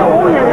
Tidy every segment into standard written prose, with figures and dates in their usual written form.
Oh, yeah.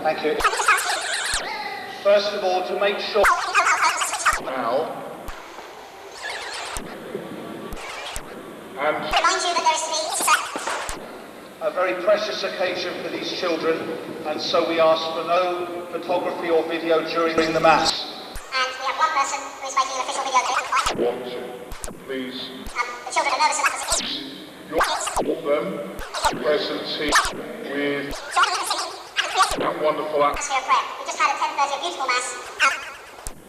Thank you. First of all, to make sure now, and remind you that there is to be a very precious occasion for these children, and so we ask for no photography or video during the Mass. And we have one person who is making an official video. Watch, please. The children are nervous enough to see. You want them present here with that wonderful atmosphere of prayer. We just had at 10:30 a beautiful Mass.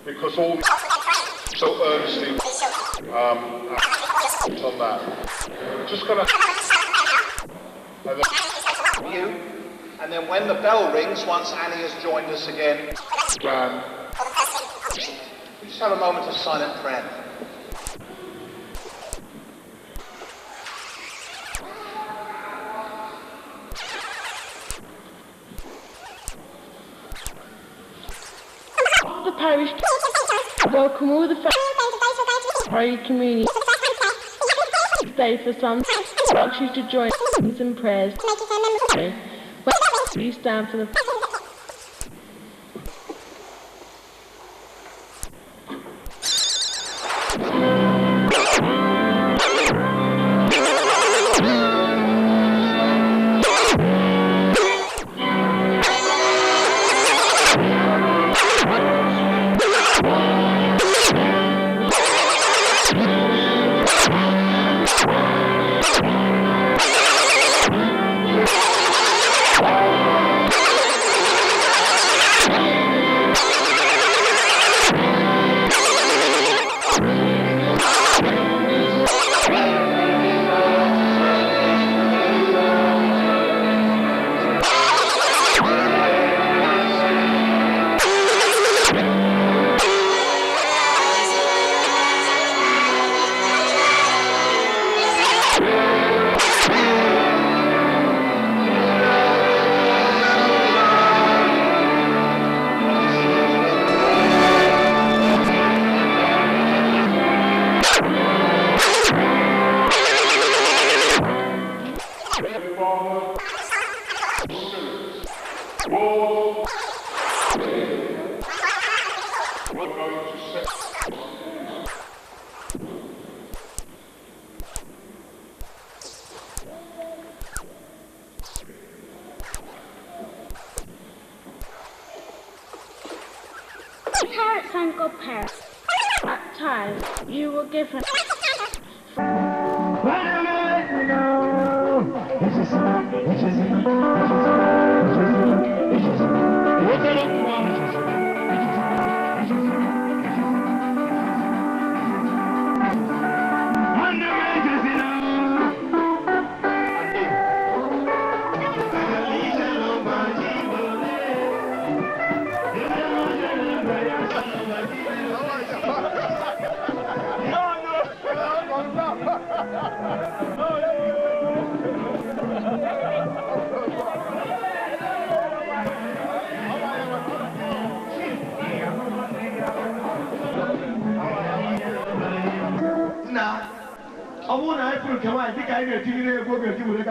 Because all so earnestly on that. Just gonna you, and then when the bell rings, once Annie has joined us again, we just have a moment of silent prayer. The parish welcome all the Holy Communion. Stay for some. Ask you to join us in prayers. You stand for the. Parents and godparents, at times you will give them. I want to come on, I think I need to go to the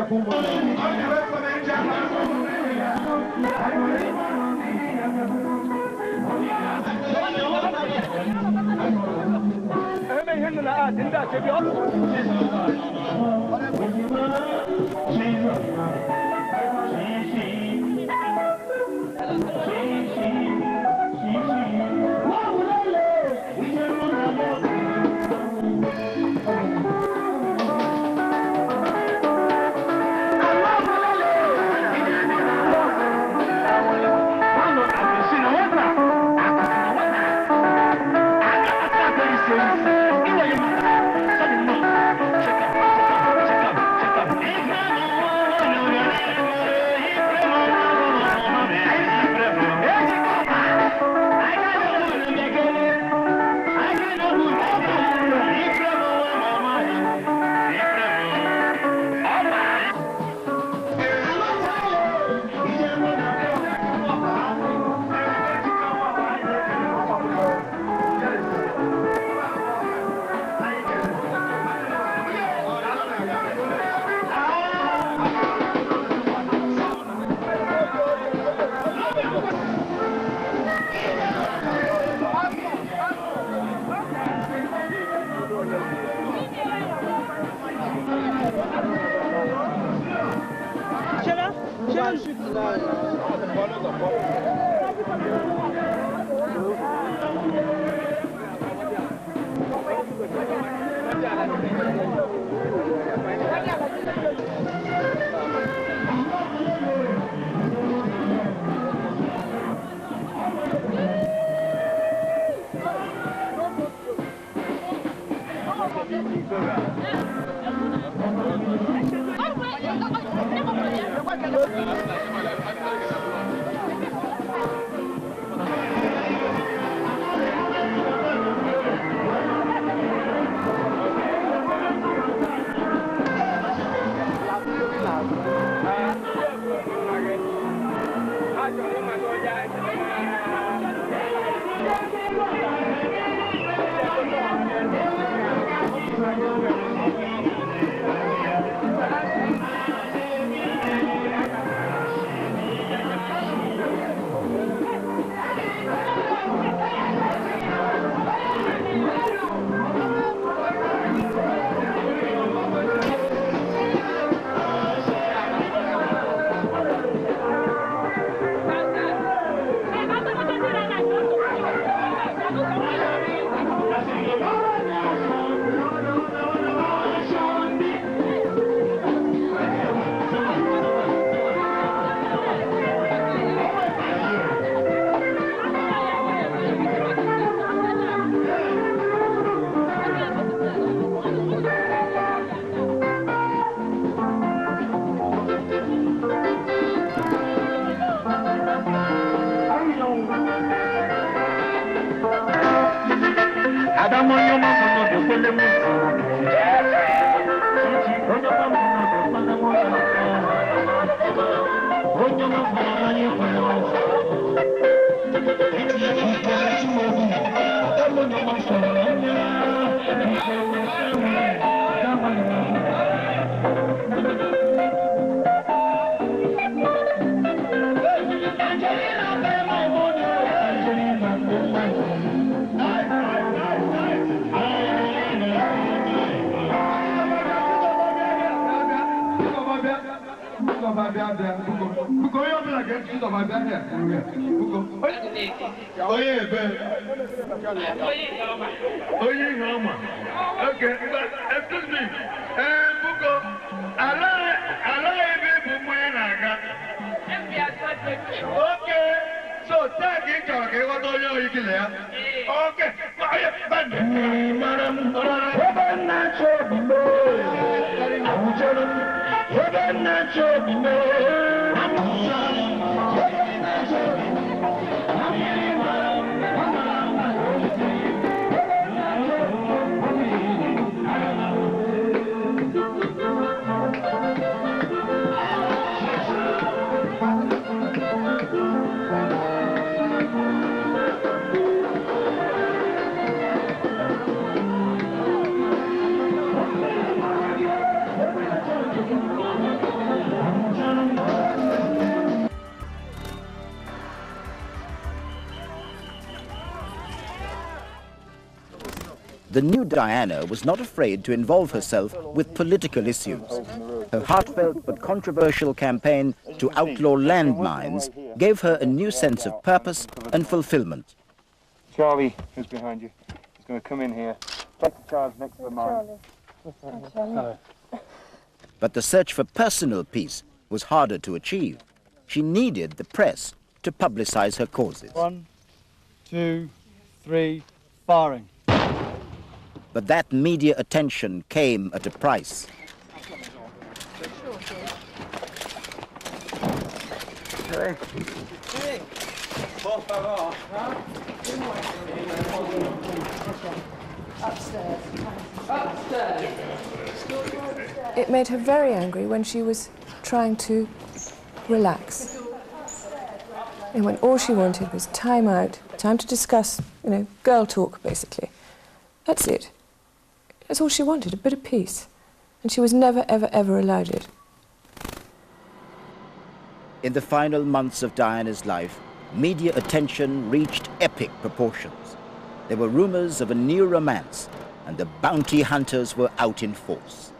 Okay, but excuse me. Buko, okay, so tag it, okay, what do you kill here? Okay, The new Diana was not afraid to involve herself with political issues. Her heartfelt but controversial campaign to outlaw landmines gave her a new sense of purpose and fulfillment. Charlie, who's behind you, is going to come in here. Take the charge next to the mine. Hello. But the search for personal peace was harder to achieve. She needed the press to publicize her causes. 1, 2, 3, firing. But that media attention came at a price. It made her very angry when she was trying to relax. And when all she wanted was time out, time to discuss, girl talk, basically. That's it. That's all she wanted, a bit of peace. And she was never, ever, ever allowed it. In the final months of Diana's life, media attention reached epic proportions. There were rumors of a new romance, and the bounty hunters were out in force.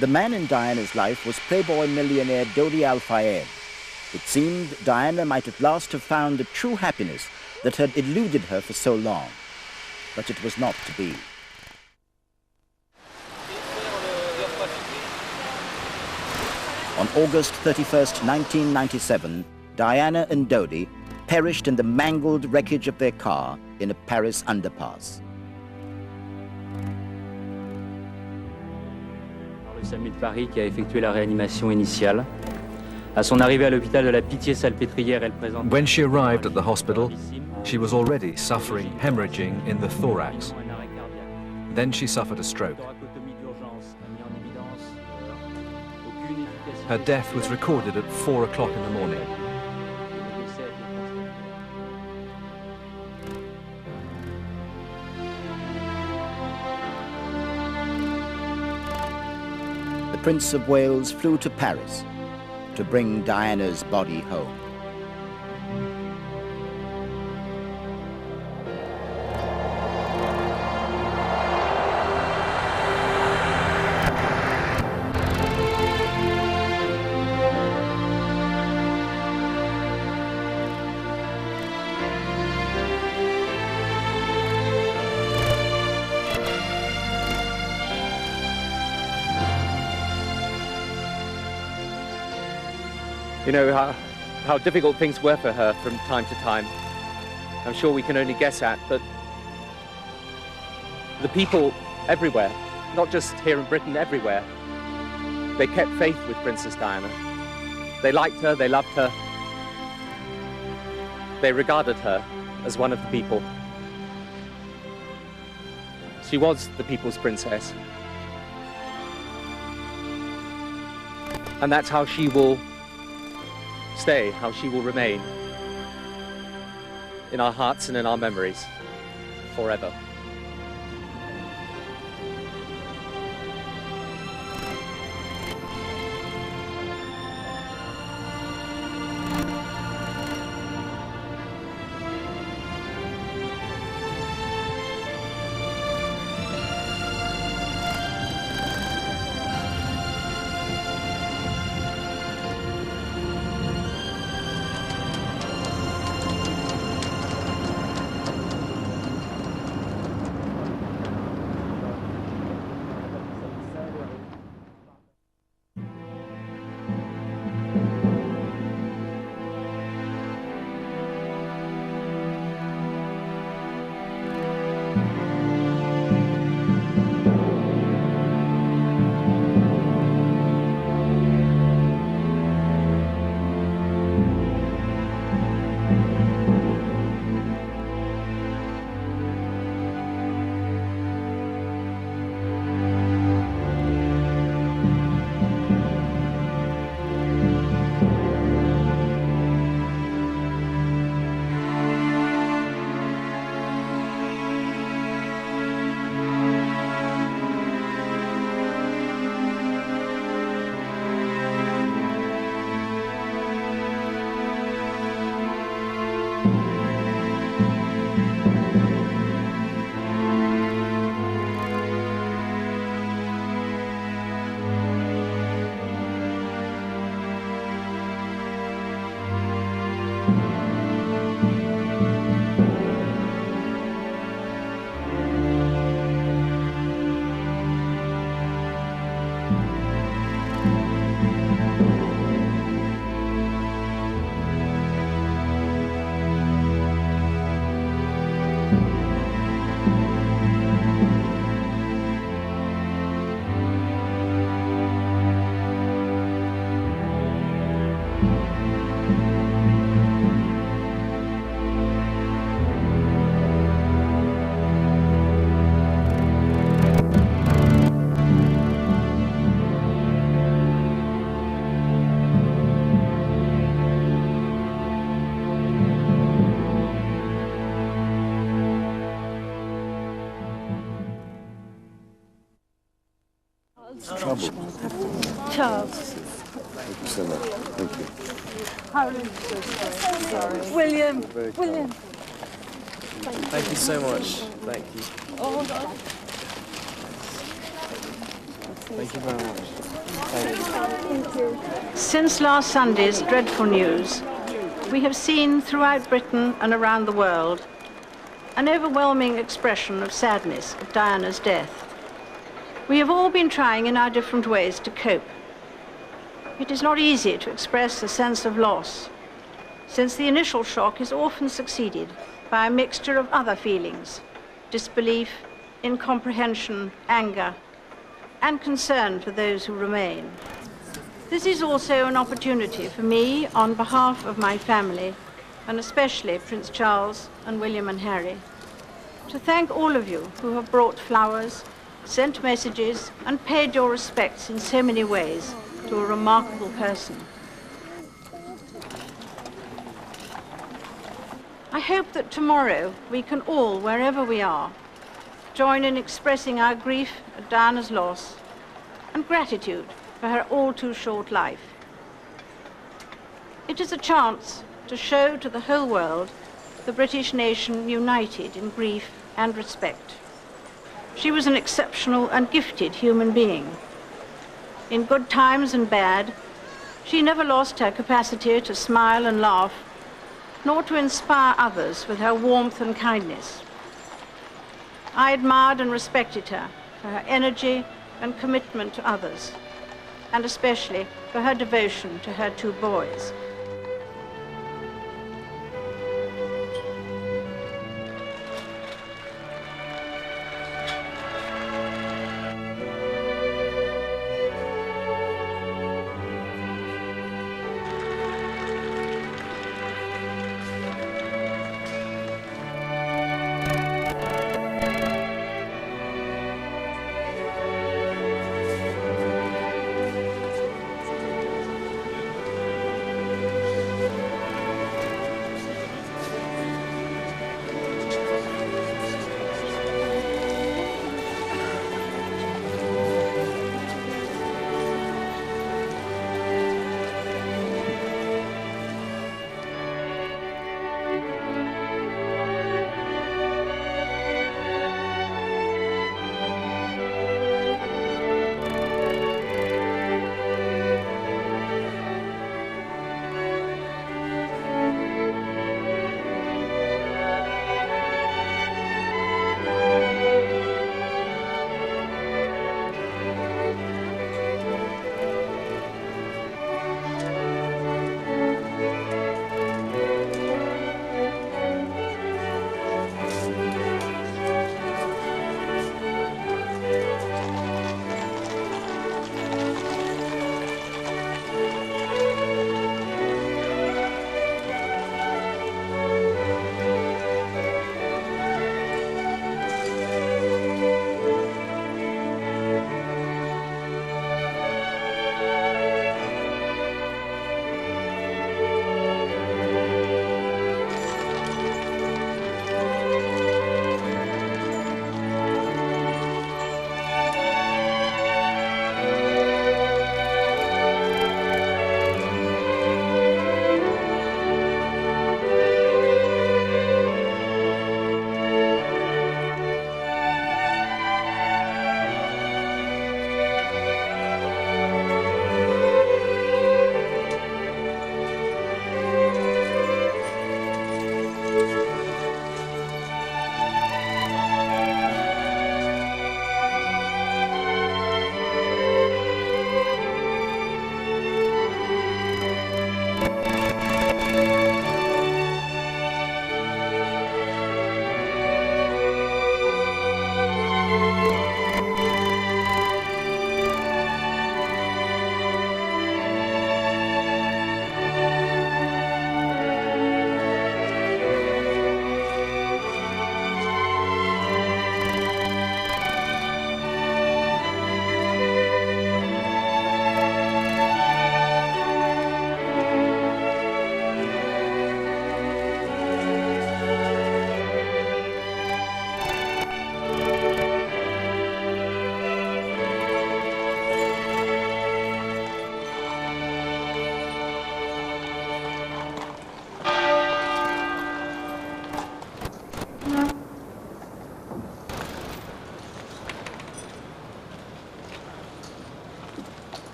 The man in Diana's life was Playboy millionaire Dodi Al-Fayed. It seemed Diana might at last have found the true happiness that had eluded her for so long. But it was not to be. On August 31st, 1997, Diana and Dodi perished in the mangled wreckage of their car in a Paris underpass. Le SAMU de Paris qui a effectué la réanimation initiale. À son arrivée à l'hôpital de la Pitié-Salpêtrière, elle présente... When she arrived at the hospital, she was already suffering hemorrhaging in the thorax. Then she suffered a stroke. Her death was recorded at 4 o'clock in the morning. The Prince of Wales flew to Paris to bring Diana's body home. You know how difficult things were for her from time to time. I'm sure we can only guess at, but the people everywhere, not just here in Britain, everywhere, they kept faith with Princess Diana. They liked her, they loved her. They regarded her as one of the people. She was the people's princess. And that's how she will stay, how she will remain in our hearts and in our memories forever. Charles. Thank you so much. Thank you. Sorry. William. William. Thank you so much. Thank you. Oh, hold on. Thank you very much. Thank you. Since last Sunday's dreadful news, we have seen throughout Britain and around the world an overwhelming expression of sadness at Diana's death. We have all been trying in our different ways to cope. It is not easy to express a sense of loss, since the initial shock is often succeeded by a mixture of other feelings: disbelief, incomprehension, anger, and concern for those who remain. This is also an opportunity for me, on behalf of my family, and especially Prince Charles and William and Harry, to thank all of you who have brought flowers, sent messages, and paid your respects in so many ways to a remarkable person. I hope that tomorrow we can all, wherever we are, join in expressing our grief at Diana's loss and gratitude for her all too short life. It is a chance to show to the whole world the British nation united in grief and respect. She was an exceptional and gifted human being. In good times and bad, she never lost her capacity to smile and laugh, nor to inspire others with her warmth and kindness. I admired and respected her for her energy and commitment to others, and especially for her devotion to her two boys.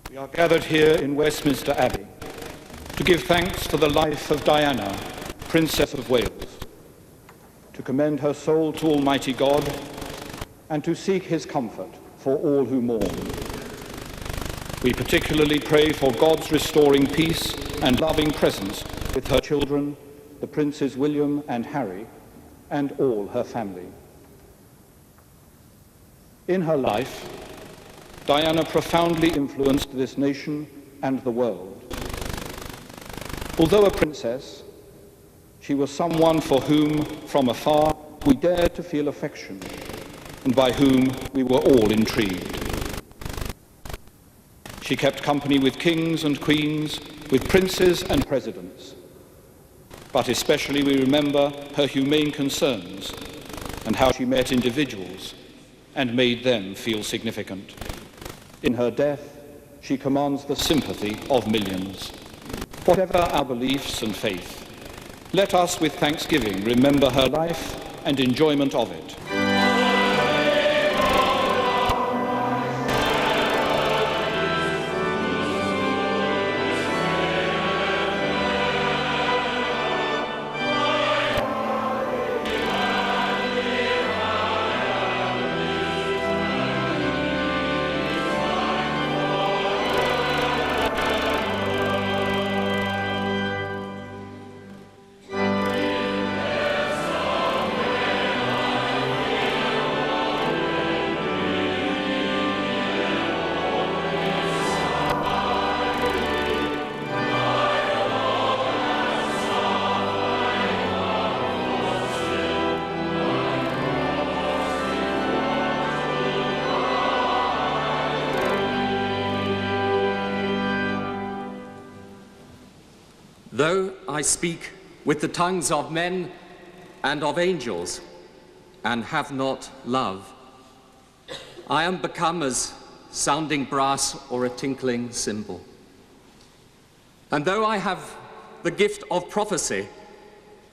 We are gathered here in Westminster Abbey to give thanks for the life of Diana, Princess of Wales, to commend her soul to Almighty God, and to seek his comfort for all who mourn. We particularly pray for God's restoring peace and loving presence with her children, the Princes William and Harry, and all her family. In her life, Diana profoundly influenced this nation and the world. Although a princess, she was someone for whom, from afar, we dared to feel affection, and by whom we were all intrigued. She kept company with kings and queens, with princes and presidents. But especially we remember her humane concerns and how she met individuals and made them feel significant. In her death, she commands the sympathy of millions. Whatever our beliefs and faith, let us with thanksgiving remember her life and enjoyment of it. Though I speak with the tongues of men and of angels, and have not love, I am become as sounding brass or a tinkling cymbal. And though I have the gift of prophecy,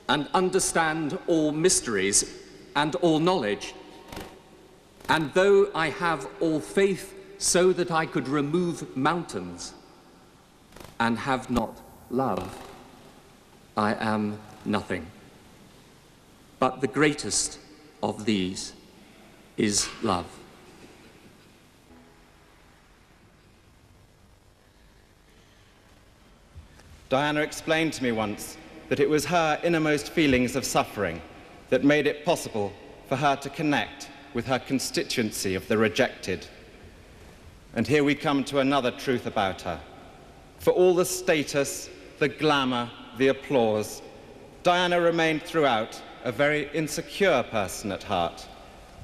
and understand all mysteries and all knowledge, and though I have all faith so that I could remove mountains, and have not love, I am nothing. But the greatest of these is love. Diana explained to me once that it was her innermost feelings of suffering that made it possible for her to connect with her constituency of the rejected. And here we come to another truth about her. For all the status, the glamour, the applause, Diana remained throughout a very insecure person at heart,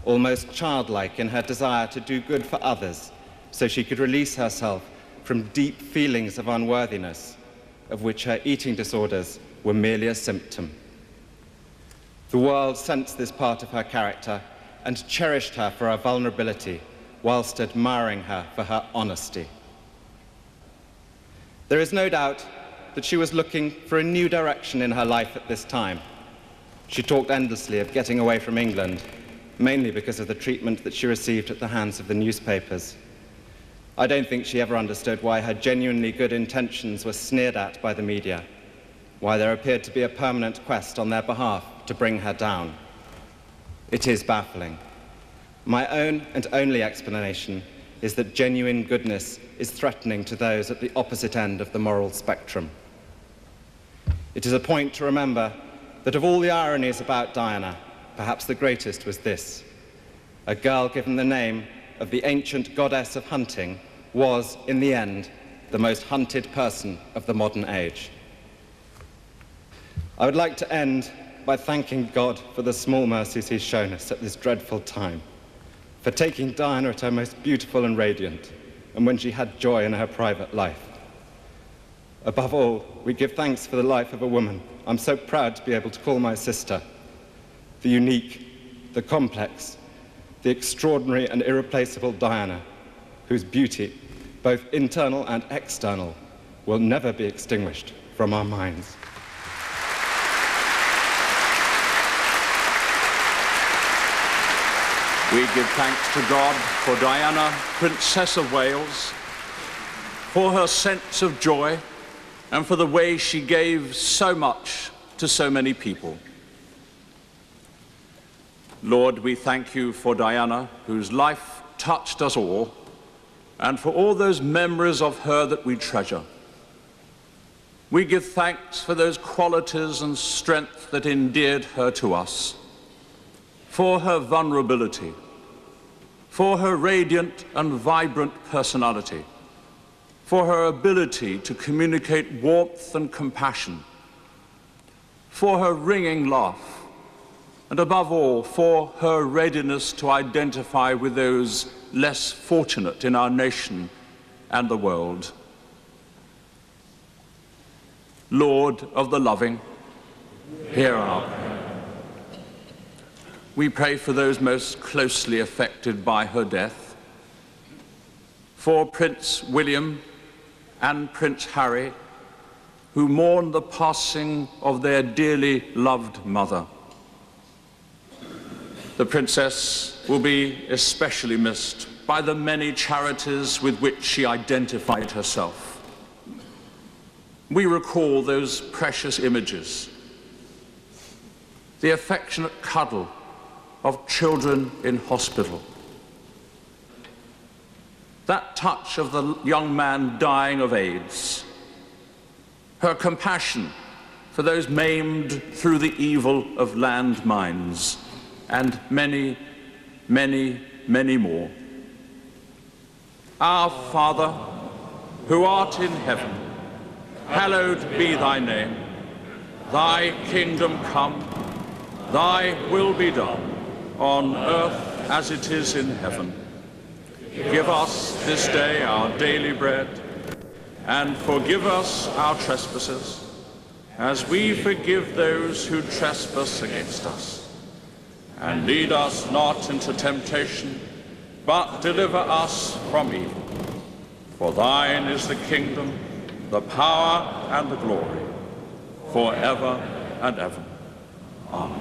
almost childlike in her desire to do good for others so she could release herself from deep feelings of unworthiness, of which her eating disorders were merely a symptom. The world sensed this part of her character and cherished her for her vulnerability, whilst admiring her for her honesty. There is no doubt that she was looking for a new direction in her life at this time. She talked endlessly of getting away from England, mainly because of the treatment that she received at the hands of the newspapers. I don't think she ever understood why her genuinely good intentions were sneered at by the media, why there appeared to be a permanent quest on their behalf to bring her down. It is baffling. My own and only explanation is that genuine goodness is threatening to those at the opposite end of the moral spectrum. It is a point to remember that of all the ironies about Diana, perhaps the greatest was this: a girl given the name of the ancient goddess of hunting was, in the end, the most hunted person of the modern age. I would like to end by thanking God for the small mercies he's shown us at this dreadful time, for taking Diana at her most beautiful and radiant, and when she had joy in her private life. Above all, we give thanks for the life of a woman I'm so proud to be able to call my sister, the unique, the complex, the extraordinary and irreplaceable Diana, whose beauty, both internal and external, will never be extinguished from our minds. We give thanks to God for Diana, Princess of Wales, for her sense of joy, and for the way she gave so much to so many people. Lord, we thank you for Diana, whose life touched us all, and for all those memories of her that we treasure. We give thanks for those qualities and strength that endeared her to us, for her vulnerability, for her radiant and vibrant personality, for her ability to communicate warmth and compassion, for her ringing laugh, and above all, for her readiness to identify with those less fortunate in our nation and the world. Lord of the loving, hear our prayer. We pray for those most closely affected by her death, for Prince William and Prince Harry, who mourn the passing of their dearly loved mother. The Princess will be especially missed by the many charities with which she identified herself. We recall those precious images, the affectionate cuddle of children in hospital, that touch of the young man dying of AIDS, her compassion for those maimed through the evil of landmines, and many, many, many more. Our Father, who art in heaven, hallowed be thy name. Thy kingdom come, thy will be done, on earth as it is in heaven. Give us this day our daily bread, and forgive us our trespasses, as we forgive those who trespass against us. And lead us not into temptation, but deliver us from evil. For thine is the kingdom, the power, and the glory, forever and ever. Amen.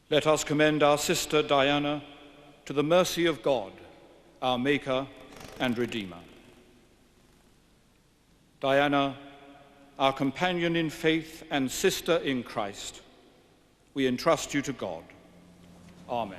Let us commend our sister Diana to the mercy of God, our Maker and Redeemer. Diana, our companion in faith and sister in Christ, we entrust you to God. Amen.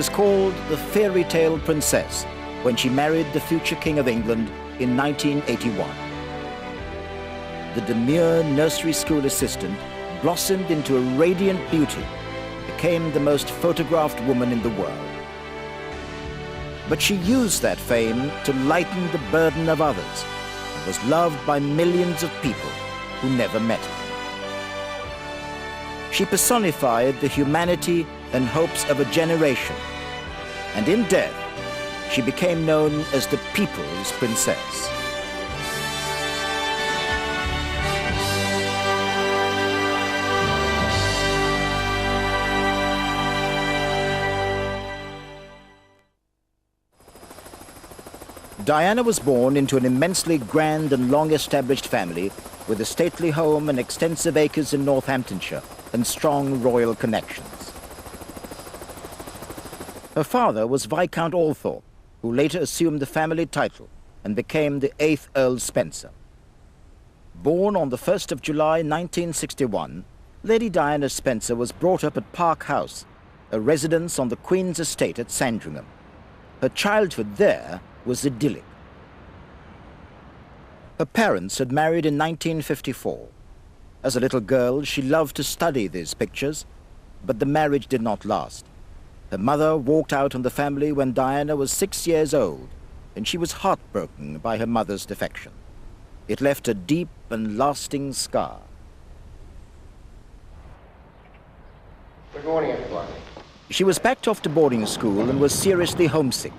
was called the Fairy Tale Princess when she married the future King of England in 1981. The demure nursery school assistant blossomed into a radiant beauty, became the most photographed woman in the world. But she used that fame to lighten the burden of others and was loved by millions of people who never met her. She personified the humanity and hopes of a generation, and in death, she became known as the People's Princess. Diana was born into an immensely grand and long-established family with a stately home and extensive acres in Northamptonshire and strong royal connections. Her father was Viscount Althorpe, who later assumed the family title and became the 8th Earl Spencer. Born on the 1st of July 1961, Lady Diana Spencer was brought up at Park House, a residence on the Queen's estate at Sandringham. Her childhood there was idyllic. Her parents had married in 1954. As a little girl, she loved to study these pictures, but the marriage did not last. Her mother walked out on the family when Diana was 6 years old, and she was heartbroken by her mother's defection. It left a deep and lasting scar. Good morning, everyone. She was packed off to boarding school and was seriously homesick.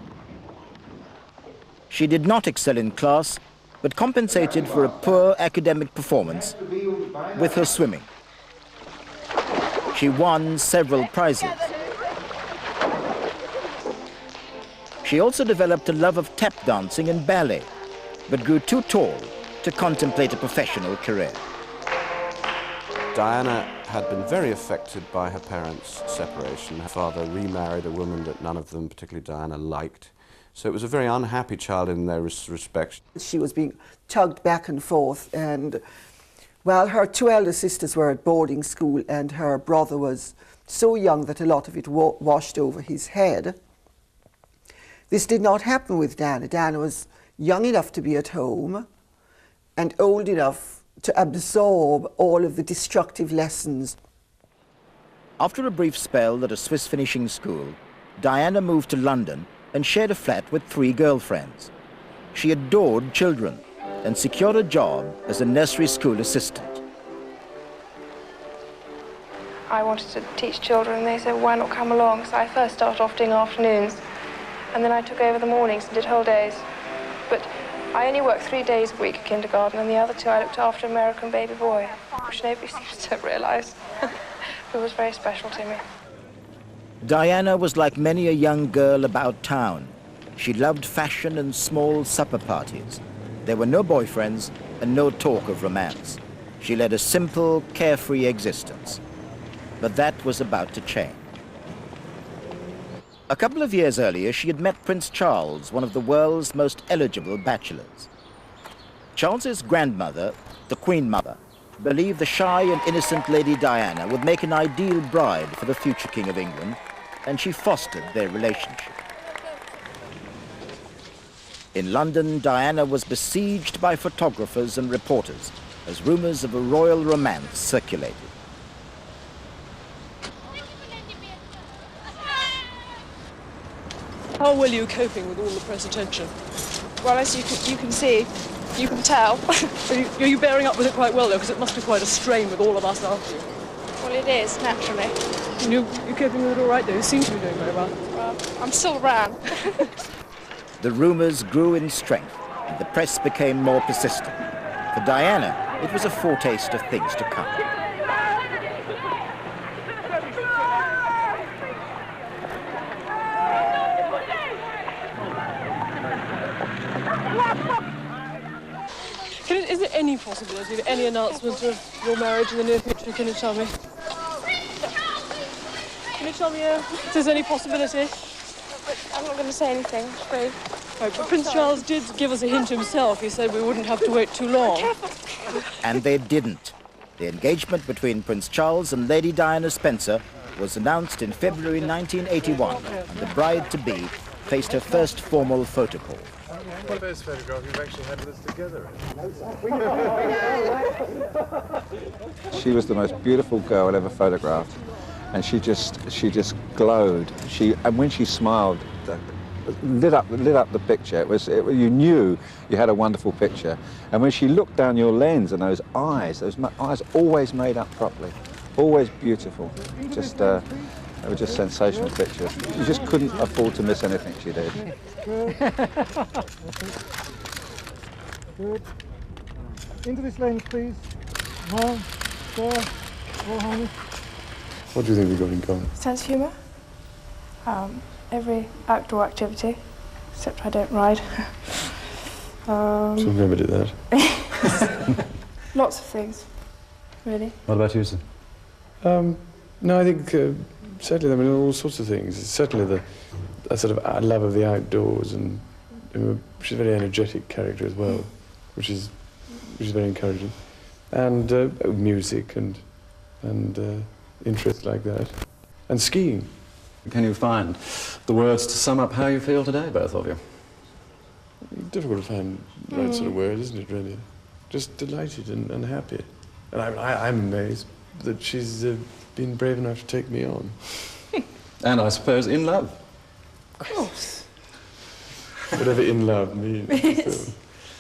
She did not excel in class, but compensated for a poor academic performance with her swimming. She won several prizes. She also developed a love of tap dancing and ballet, but grew too tall to contemplate a professional career. Diana had been very affected by her parents' separation. Her father remarried a woman that none of them, particularly Diana, liked. So it was a very unhappy child in their respects. She was being tugged back and forth, and well, her two elder sisters were at boarding school, and her brother was so young that a lot of it washed over his head. This did not happen with Diana. Diana was young enough to be at home and old enough to absorb all of the destructive lessons. After a brief spell at a Swiss finishing school, Diana moved to London and shared a flat with 3 girlfriends. She adored children and secured a job as a nursery school assistant. I wanted to teach children, and they said, why not come along? So I first started off doing afternoons, and then I took over the mornings and did whole days. But I only worked 3 days a week at kindergarten, and the other 2 I looked after American baby boy, which nobody seems to realise. It was very special to me. Diana was like many a young girl about town. She loved fashion and small supper parties. There were no boyfriends and no talk of romance. She led a simple, carefree existence. But that was about to change. A couple of years earlier, she had met Prince Charles, one of the world's most eligible bachelors. Charles's grandmother, the Queen Mother, believed the shy and innocent Lady Diana would make an ideal bride for the future King of England, and she fostered their relationship. In London, Diana was besieged by photographers and reporters as rumors of a royal romance circulated. How well are you coping with all the press attention? Well, as you can see, you can tell. Are you bearing up with it quite well, though? Because it must be quite a strain with all of us after you. Well, it is, naturally. You're coping with it all right, though. You seem to be doing very well. Well, I'm still around. The rumors grew in strength, and the press became more persistent. For Diana, it was a foretaste of things to come. Is there any possibility of any announcement of your marriage in the near future? Can you tell me? Can you tell me if there's any possibility? I'm not going to say anything, I'm afraid. Right, but Prince Charles did give us a hint himself. He said we wouldn't have to wait too long. And they didn't. The engagement between Prince Charles and Lady Diana Spencer was announced in February 1981, and the bride-to-be faced her first formal photo call. What first photograph you've actually had with us together? She was the most beautiful girl I'd ever photographed, and she just glowed. And when she smiled, lit up the picture. You knew you had a wonderful picture. And when she looked down your lens, and those eyes always made up properly, always beautiful. They were just sensational pictures. You just couldn't afford to miss anything she did. Good. Into this lens, please. One, four, honey. What do you think we've got in common? Sense of humour. Every outdoor activity, except I don't ride. So we never did that. Lots of things, really. What about you, sir? No, I think certainly, I mean, all sorts of things. Certainly a sort of love of the outdoors, and she's a very energetic character as well, which is very encouraging. And music and interests like that, and skiing. Can you find the words to sum up how you feel today, both of you? Difficult to find the right sort of word, isn't it, really? Just delighted and happy. And I'm amazed that she's been brave enough to take me on. And I suppose in love. Of course. Whatever in love means.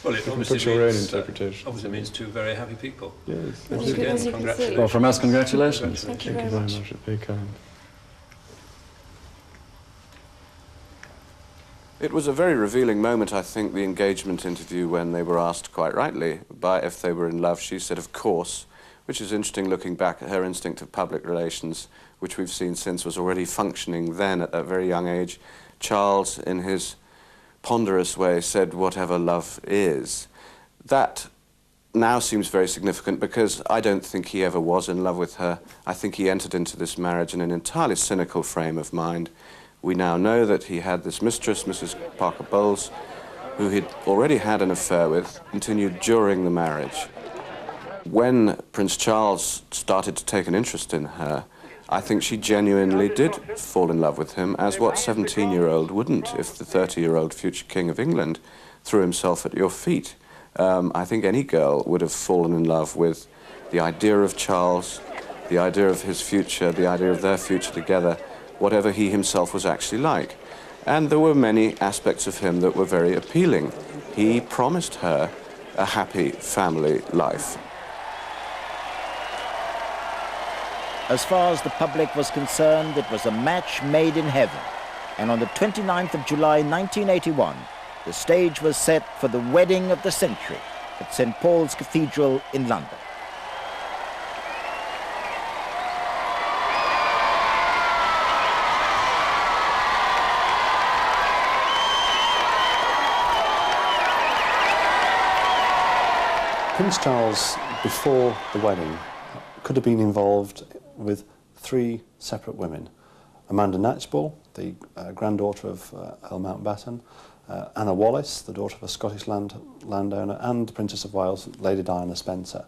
Well, it obviously put your own interpretation. Obviously means two very happy people. Yes. Once again, congratulations. Well, from us, congratulations. Thank you very much. Very kind. It was a very revealing moment, I think, the engagement interview, when they were asked, quite rightly, if they were in love. She said, of course, which is interesting looking back at her instinct of public relations, which we've seen since was already functioning then at that very young age. Charles, in his ponderous way, said, whatever love is. That now seems very significant, because I don't think he ever was in love with her. I think he entered into this marriage in an entirely cynical frame of mind. We now know that he had this mistress, Mrs. Parker Bowles, who he'd already had an affair with, continued during the marriage. When Prince Charles started to take an interest in her, I think she genuinely did fall in love with him, as what 17-year-old wouldn't if the 30-year-old future King of England threw himself at your feet. I think any girl would have fallen in love with the idea of Charles, the idea of his future, the idea of their future together, whatever he himself was actually like. And there were many aspects of him that were very appealing. He promised her a happy family life. As far as the public was concerned, it was a match made in heaven. And on the 29th of July 1981, the stage was set for the wedding of the century at St. Paul's Cathedral in London. Prince Charles, before the wedding, could have been involved with 3 separate women. Amanda Knatchbull, the granddaughter of Earl Mountbatten, Anna Wallis, the daughter of a Scottish landowner, and the Princess of Wales, Lady Diana Spencer.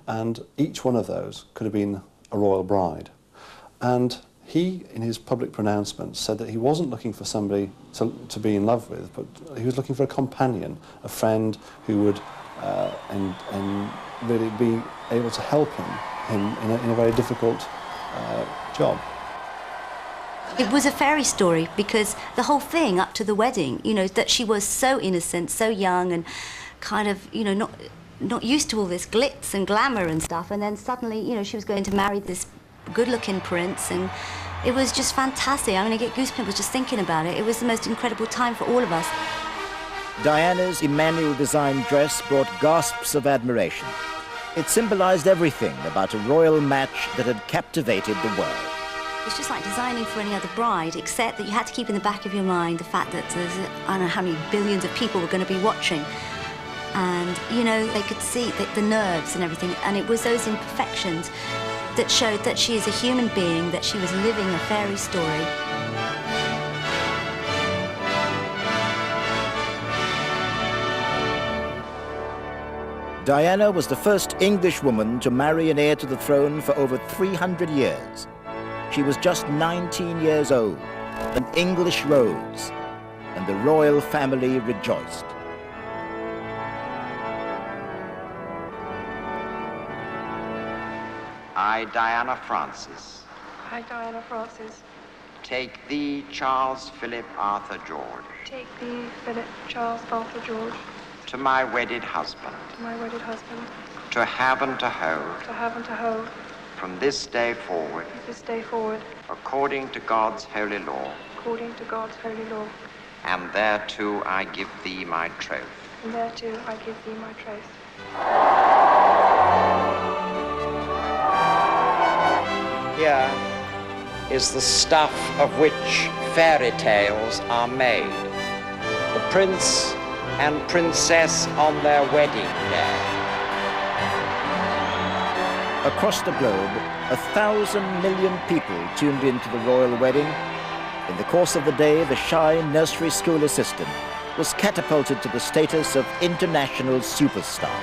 And each one of those could have been a royal bride. And he, in his public pronouncements, said that he wasn't looking for somebody to be in love with, but he was looking for a companion, a friend who would and really be able to help him in a very difficult job. It was a fairy story, because the whole thing up to the wedding, you know, that she was so innocent, so young, and kind of, you know, not used to all this glitz and glamour and stuff, and then suddenly, you know, she was going to marry this good-looking prince, and it was just fantastic. I mean, I get goosebumps just thinking about it. It was the most incredible time for all of us. Diana's Emmanuel designed dress brought gasps of admiration. It symbolized everything about a royal match that had captivated the world. It's just like designing for any other bride, except that you had to keep in the back of your mind the fact that there's, I don't know how many billions of people were going to be watching. And, you know, they could see the nerves and everything, and it was those imperfections that showed that she is a human being, that she was living a fairy story. Diana was the first English woman to marry an heir to the throne for over 300 years. she was just 19 years old, an English rose, and the royal family rejoiced. I, Diana Francis, I, Diana Francis, take thee, Charles Philip Arthur George, take thee, Philip Charles Arthur George, to my wedded husband, to my wedded husband, to have and to hold, to have and to hold, from this day forward, from this day forward, according to God's holy law, according to God's holy law, and thereto I give thee my troth. and thereto I give thee my troth. Here is the stuff of which fairy tales are made. The prince and princess on their wedding day. Across the globe, 1,000 million people tuned into the royal wedding. In the course of the day, the shy nursery school assistant was catapulted to the status of international superstar.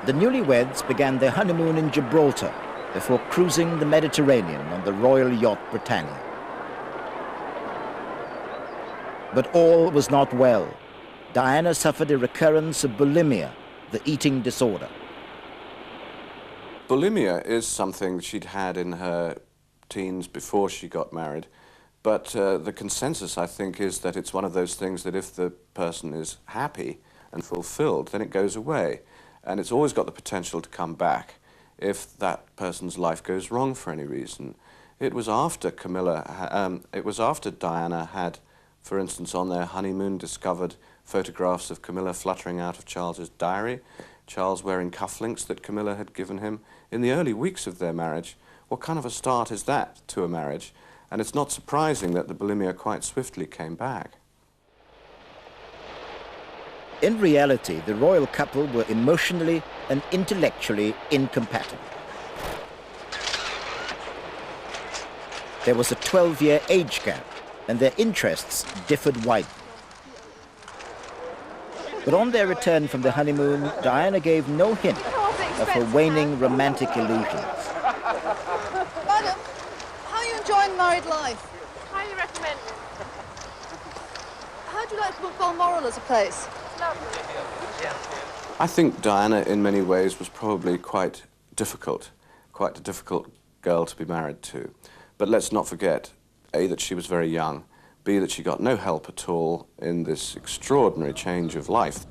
The newlyweds began their honeymoon in Gibraltar before cruising the Mediterranean on the royal yacht Britannia. But all was not well. Diana suffered a recurrence of bulimia, the eating disorder. Bulimia is something she'd had in her teens before she got married, but the consensus, I think, is that it's one of those things that if the person is happy and fulfilled, then it goes away. And it's always got the potential to come back if that person's life goes wrong for any reason. It was after Diana had, for instance, on their honeymoon, discovered photographs of Camilla fluttering out of Charles's diary, Charles wearing cufflinks that Camilla had given him in the early weeks of their marriage. What kind of a start is that to a marriage? And it's not surprising that the bulimia quite swiftly came back. In reality, the royal couple were emotionally and intellectually incompatible. There was a 12-year age gap, and their interests differed widely. But on their return from the honeymoon, Diana gave no hint of her waning romantic illusions. Madam, how are you enjoying married life? Highly recommend it. How do you like Balmoral as a place? I think Diana, in many ways, was probably quite a difficult girl to be married to. But let's not forget, A, that she was very young, B, that she got no help at all in this extraordinary change of life.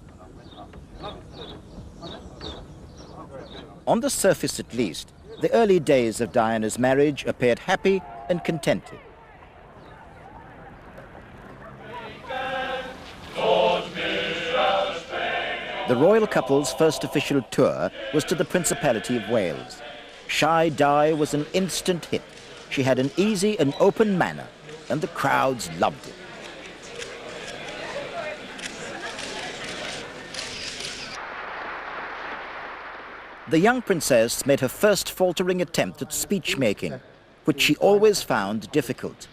On the surface, at least, the early days of Diana's marriage appeared happy and contented. The royal couple's first official tour was to the Principality of Wales. Shy Di was an instant hit. She had an easy and open manner, and the crowds loved it. The young princess made her first faltering attempt at speech-making, which she always found difficult.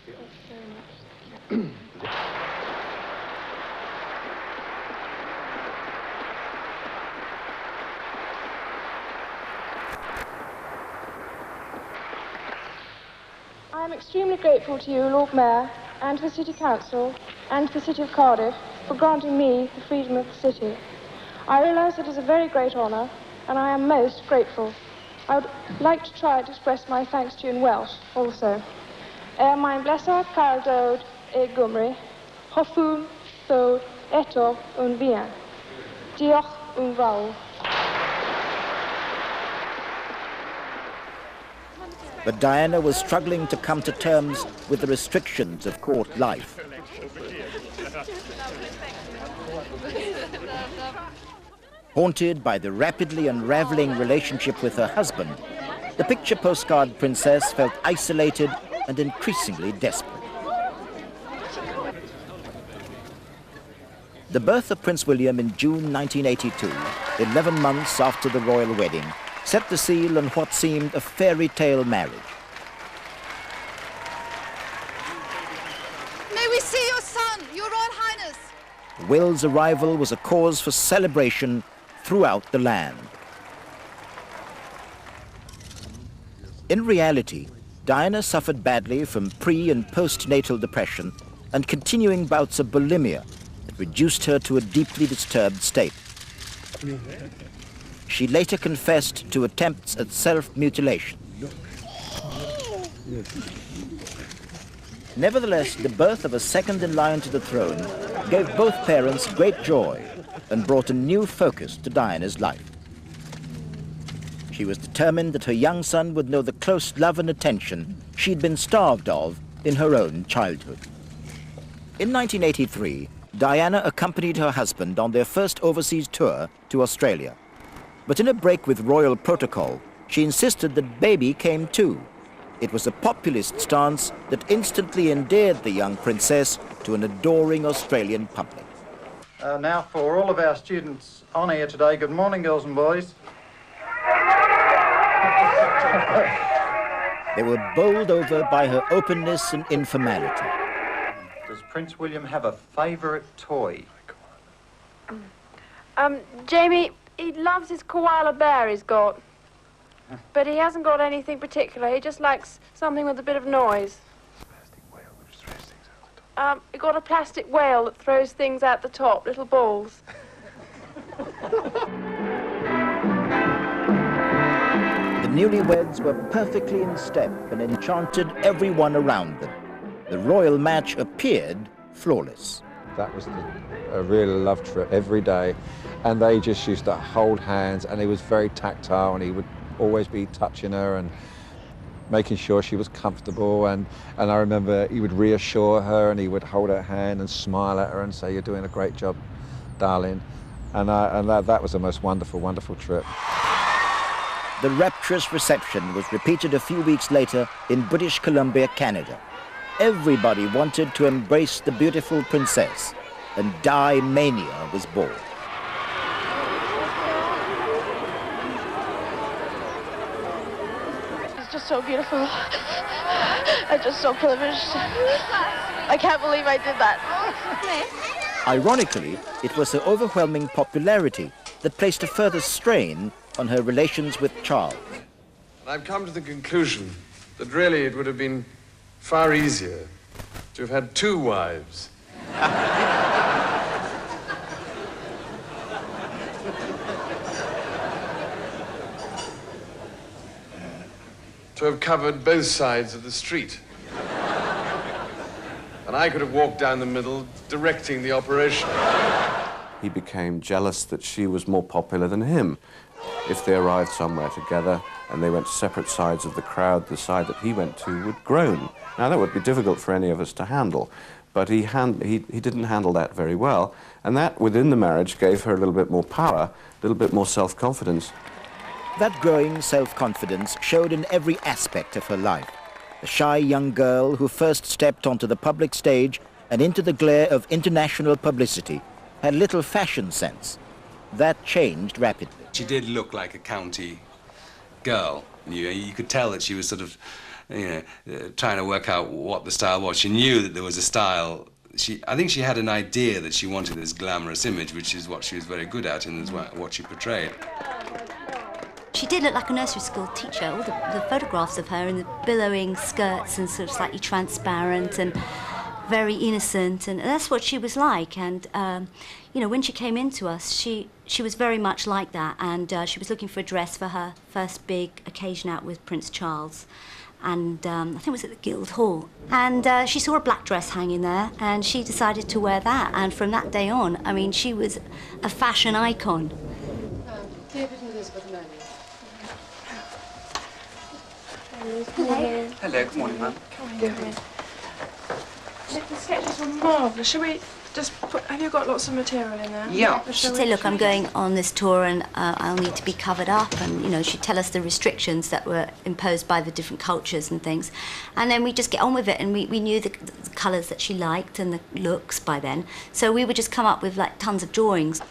I am extremely grateful to you, Lord Mayor, and to the City Council, and to the City of Cardiff, for granting me the freedom of the city. I realise it is a very great honour, and I am most grateful. I would like to try to express my thanks to you in Welsh, also. Mae'n blesar cael dod e Gymru, hoffwn ddod eto yn fuan. Diolch yn fawr. But Diana was struggling to come to terms with the restrictions of court life. Haunted by the rapidly unraveling relationship with her husband, the picture postcard princess felt isolated and increasingly desperate. The birth of Prince William in June 1982, 11 months after the royal wedding, set the seal on what seemed a fairy tale marriage. May we see your son, Your Royal Highness? Will's arrival was a cause for celebration throughout the land. In reality, Diana suffered badly from pre- and postnatal depression and continuing bouts of bulimia that reduced her to a deeply disturbed state. She later confessed to attempts at self-mutilation. Nevertheless, the birth of a second in line to the throne gave both parents great joy and brought a new focus to Diana's life. She was determined that her young son would know the close love and attention she'd been starved of in her own childhood. In 1983, Diana accompanied her husband on their first overseas tour to Australia. But in a break with royal protocol, she insisted that baby came too. It was a populist stance that instantly endeared the young princess to an adoring Australian public. Now for all of our students on here today, good morning, girls and boys. They were bowled over by her openness and informality. Does Prince William have a favourite toy? Jamie, he loves his koala bear he's got. But he hasn't got anything particular. He just likes something with a bit of noise. He got a plastic whale that throws things out the top, little balls. The newlyweds were perfectly in step and enchanted everyone around them. The royal match appeared flawless. That was a real love trip every day, and they just used to hold hands, and he was very tactile, and he would always be touching her and making sure she was comfortable, and I remember he would reassure her, and he would hold her hand and smile at her and say, "You're doing a great job, darling," and that was the most wonderful, wonderful trip. The rapturous reception was repeated a few weeks later in British Columbia, Canada. Everybody wanted to embrace the beautiful princess, and Di Mania was born. It's just so beautiful. I'm just so privileged. I can't believe I did that. Ironically, it was her overwhelming popularity that placed a further strain on her relations with Charles. I've come to the conclusion that really it would have been far easier to have had two wives. To have covered both sides of the street. And I could have walked down the middle, directing the operation. He became jealous that she was more popular than him. If they arrived somewhere together and they went to separate sides of the crowd, the side that he went to would groan. Now, that would be difficult for any of us to handle, but he didn't handle that very well, and that, within the marriage, gave her a little bit more power, a little bit more self-confidence. That growing self-confidence showed in every aspect of her life. The shy young girl who first stepped onto the public stage and into the glare of international publicity had little fashion sense. That changed rapidly. She did look like a county girl. You could tell that she was sort of, trying to work out what the style was. She knew that there was a style. I think she had an idea that she wanted this glamorous image, which is what she was very good at and is what she portrayed. She did look like a nursery school teacher. All the photographs of her in the billowing skirts and sort of slightly transparent and very innocent, and that's what she was like. And when she came into us, she was very much like that, and she was looking for a dress for her first big occasion out with Prince Charles, and I think it was at the Guildhall. And she saw a black dress hanging there, and she decided to wear that, and from that day on, I mean, she was a fashion icon. David and Elizabeth Manning. Hello, good morning, ma'am. The sketches were marvellous. Shall we Have you got lots of material in there? Yeah. She'd say, look, I'm going on this tour and I'll need to be covered up, and, you know, she'd tell us the restrictions that were imposed by the different cultures and things. And then we just get on with it, and we knew the colours that she liked and the looks by then. So we would just come up with, like, tons of drawings.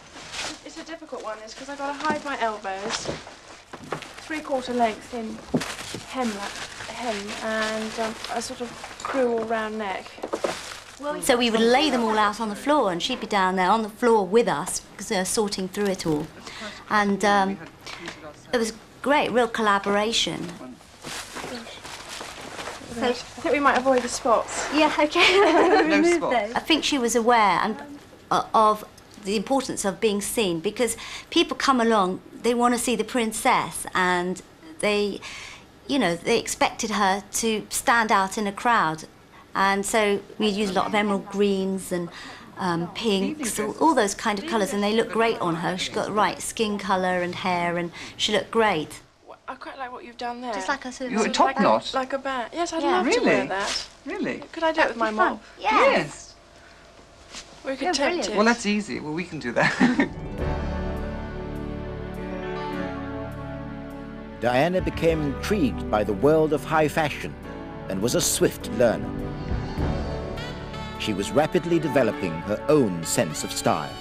It's a difficult one, is because I've got to hide my elbows, 3/4 length in hem, and a sort of crew all-round neck. So we would lay them all out on the floor, and she'd be down there on the floor with us, sorting through it all. And it was great, real collaboration. So, I think we might avoid the spots. Yeah, okay. Remove those. I think she was aware of the importance of being seen, because people come along, they want to see the princess, and they, you know, they expected her to stand out in a crowd. And so we use a lot of emerald greens and pinks, all those kind of colours, and they look great on her. She's got the right skin colour and hair, and she looked great. I quite like what you've done there. Just like a sort of... You're a top knot? Like a band. Yes, I'd love to wear that. Really? Could I do it with my mop? Yes. We could tempt it. Well, that's easy. Well, we can do that. Diana became intrigued by the world of high fashion and was a swift learner. She was rapidly developing her own sense of style.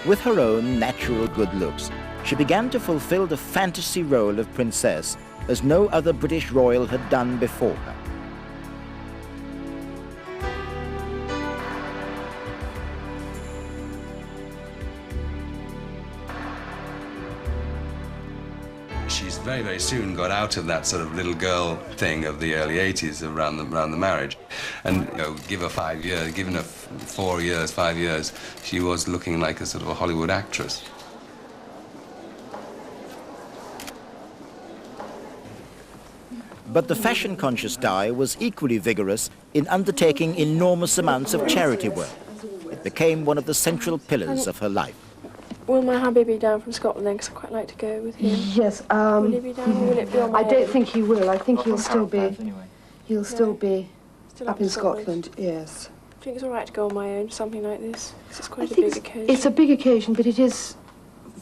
With her own natural good looks, she began to fulfill the fantasy role of princess as no other British royal had done before her. She's very, very soon got out of that sort of little girl thing of the early 80s around the marriage. And, you know, give her 5 years, given her 4 years, 5 years, she was looking like a sort of a Hollywood actress. But the fashion-conscious Di was equally vigorous in undertaking enormous amounts of charity work. It became one of the central pillars of her life. Will my hubby be down from Scotland then? Because I'd quite like to go with him. Yes. Will he be down, or will it be on my I don't own? think he will. I think he'll still be. He'll still be up in Scotland. Yes. I think it's all right to go on my own, something like this. 'Cause it's quite a big occasion. It's a big occasion, but it is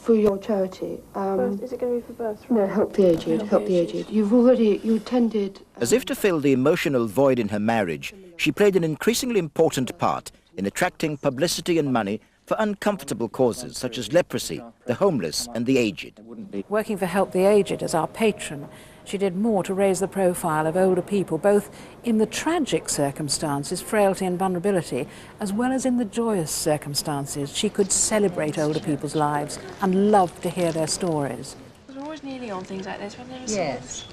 for your charity. Is it going to be for birthright? No, Help the Aged. Help the Aged. You attended. As if to fill the emotional void in her marriage, she played an increasingly important part in attracting publicity and money for uncomfortable causes such as leprosy, the homeless and the aged. Working for Help the Aged as our patron, she did more to raise the profile of older people, both in the tragic circumstances, frailty and vulnerability, as well as in the joyous circumstances. She could celebrate older people's lives and loved to hear their stories. We're always kneeling on things like this, wasn't there? Yes,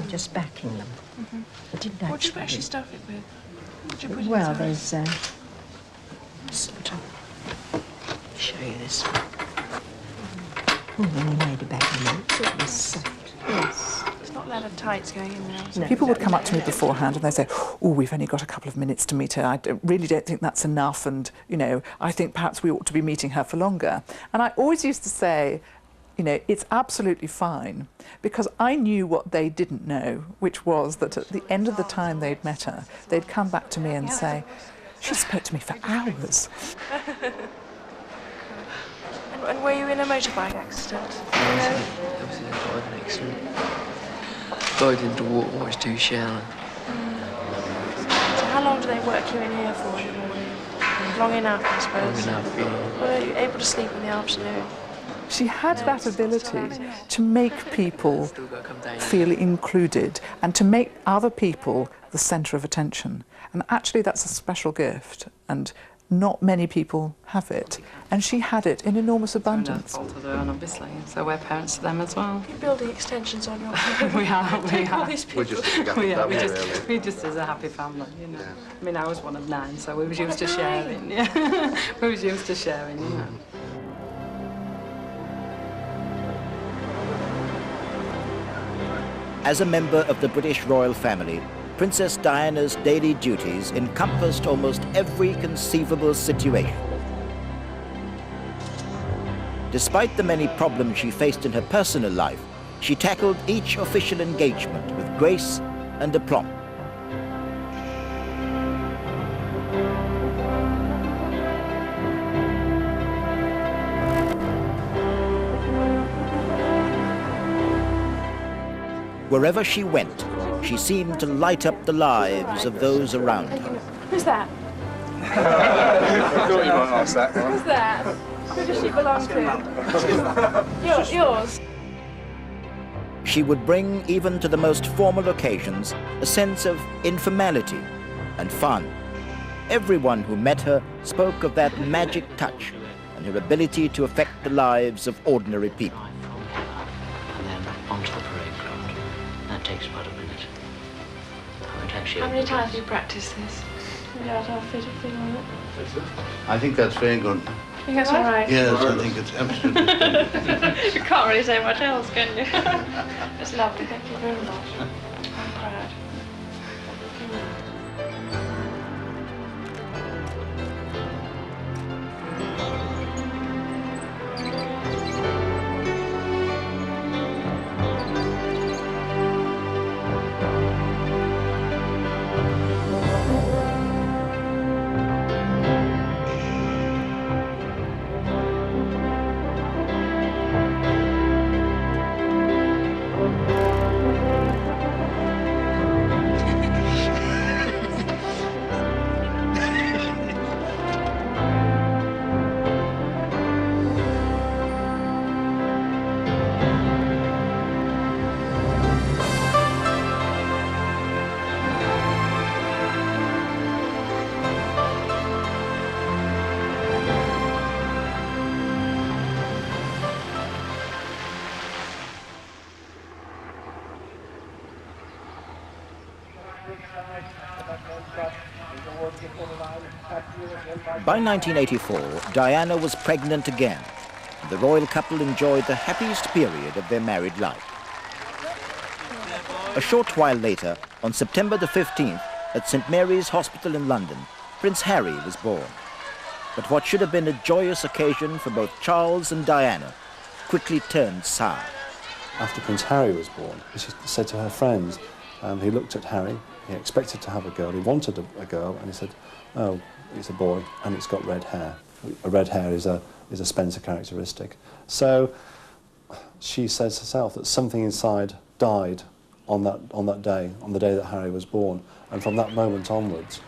just backing them. I didn't What do you actually. actually stuff it with? What do you put Well, inside? there's sort of. Show you this. When you made a backing them, it was soft. Yes. It's not a lot of tights going in there. is it? People would come up to me beforehand and they say, oh, we've only got a couple of minutes to meet her. I really don't think that's enough, and, you know, I think perhaps we ought to be meeting her for longer. And I always used to say, you know, it's absolutely fine, because I knew what they didn't know, which was that at the end of the time they'd met her, they'd come back to me and say, she spoke to me for hours. And were you in a motorbike accident? I was in a driving accident. Died in the water watch too shallow. So how long do they work you in here for in the morning? Long enough, I suppose. Long enough, yeah. Well, are you able to sleep in the afternoon? She had that ability to make people feel included and to make other people the centre of attention. And actually that's a special gift, and not many people have it. And she had it in enormous abundance. And obviously, so we're parents to them as well. You're building extensions on your we are. All these people. We just as a happy family, you know. Yeah. I mean, I was one of 9, so we was used to sharing. Yeah, we was used to sharing, you know. As a member of the British royal family, Princess Diana's daily duties encompassed almost every conceivable situation. Despite the many problems she faced in her personal life, she tackled each official engagement with grace and aplomb. Wherever she went, she seemed to light up the lives of those around her. Who's that? I thought you might ask that one. Who's that? Who does she belong to? Yours. She would bring even to the most formal occasions a sense of informality and fun. Everyone who met her spoke of that magic touch and her ability to affect the lives of ordinary people. And then onto the parade ground. That takes about a minute. I won't actually. How many times have you practiced this? Yeah, I'll fit a thing on it. I think that's very good. You think that's all right? Yes, I think it's absolutely splendid. You can't really say much else, can you? It's lovely, thank you very much. I'm proud. By 1984, Diana was pregnant again, and the royal couple enjoyed the happiest period of their married life. A short while later, on September the 15th, at St. Mary's Hospital in London, Prince Harry was born. But what should have been a joyous occasion for both Charles and Diana quickly turned sour. After Prince Harry was born, she said to her friends, he looked at Harry, he expected to have a girl, he wanted a girl, and he said, oh, it's a boy, and it's got red hair. A red hair is a Spencer characteristic. So she says herself that something inside died on that day, on the day that Harry was born, and from that moment onwards,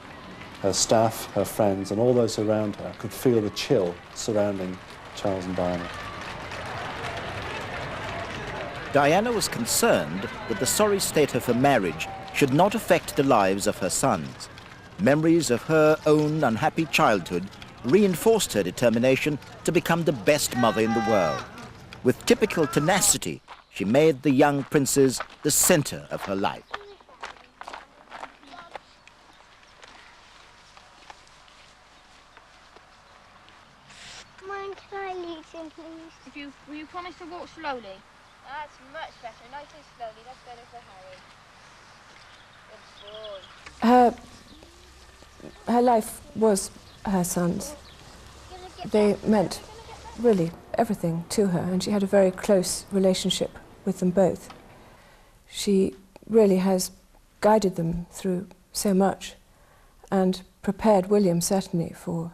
her staff, her friends, and all those around her could feel the chill surrounding Charles and Diana. Diana was concerned that the sorry state of her marriage should not affect the lives of her sons. Memories of her own unhappy childhood reinforced her determination to become the best mother in the world. With typical tenacity, she made the young princes the center of her life. Mine, can I lead in, please? Will you promise to walk slowly? That's much better. Nice and slowly. That's better for Harry. Good boy. Her life was her son's. They meant really everything to her, and she had a very close relationship with them both. She really has guided them through so much and prepared William certainly for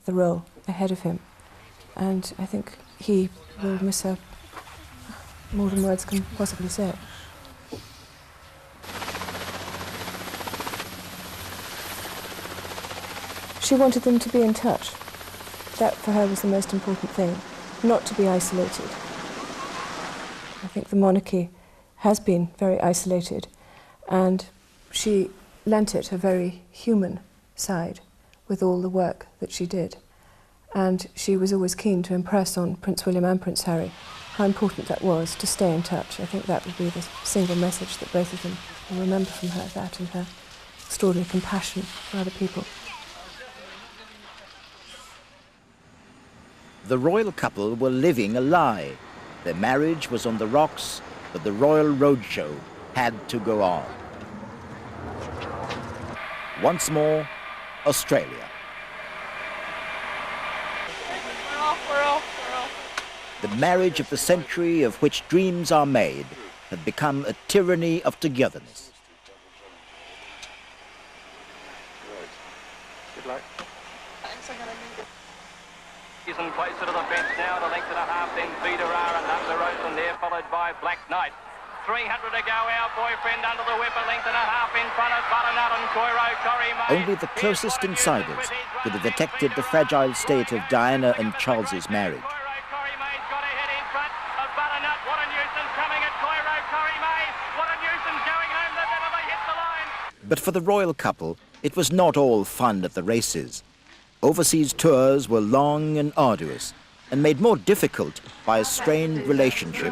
the role ahead of him. And I think he will miss her more than words can possibly say. She wanted them to be in touch. That for her was the most important thing, not to be isolated. I think the monarchy has been very isolated, and she lent it a very human side with all the work that she did. And she was always keen to impress on Prince William and Prince Harry how important that was to stay in touch. I think that would be the single message that both of them will remember from her, that and her extraordinary compassion for other people. The royal couple were living a lie. Their marriage was on the rocks, but the royal roadshow had to go on. Once more, Australia. We're off. The marriage of the century of which dreams are made had become a tyranny of togetherness. Good luck. And placed it to the fence now, the length and a half, then Vida and under Rosen there, followed by Black Knight. 300 to go. Our boyfriend under the whip, a length and a half in front of Butternut and Coiro. Only the closest insiders could have detected the fragile state of Diana and Charles's marriage. But for the royal couple, it was not all fun at the races. Overseas tours were long and arduous and made more difficult by a strained relationship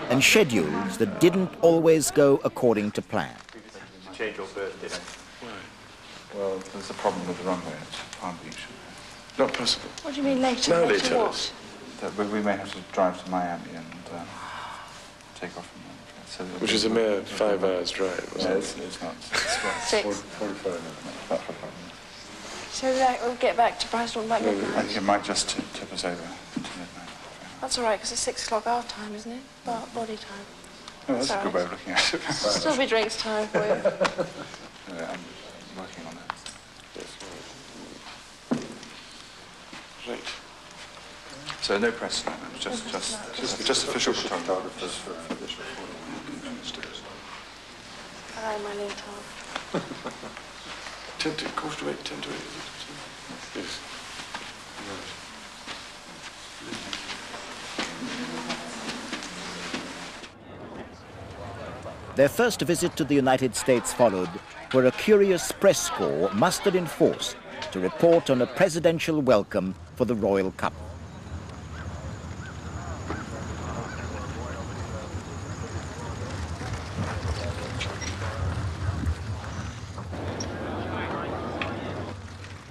and schedules that didn't always go according to plan. Change your birthday. Well, there's a problem with the runway at Palm Beach. Not possible. What do you mean later? No, Later tell what? us. That we may have to drive to Miami and take off from there. So Which is a mere 5 hours drive, wasn't no, it? it's not. Six. 45 minutes. About 45 minutes. So we'll get back to Bristol by midnight. I think it might just tip us over to midnight. That's all right, because it's 6 o'clock our time, isn't it? Body time. Oh, that's a all good way of looking at it. Still be drinks time for you. I'm working on that. Yes, right. So no press statement, just official photographers for this recording. Hello, my little top. 10 to 8, 10 to 8. Yes. Their first visit to the United States followed, where a curious press corps mustered in force to report on a presidential welcome for the royal couple.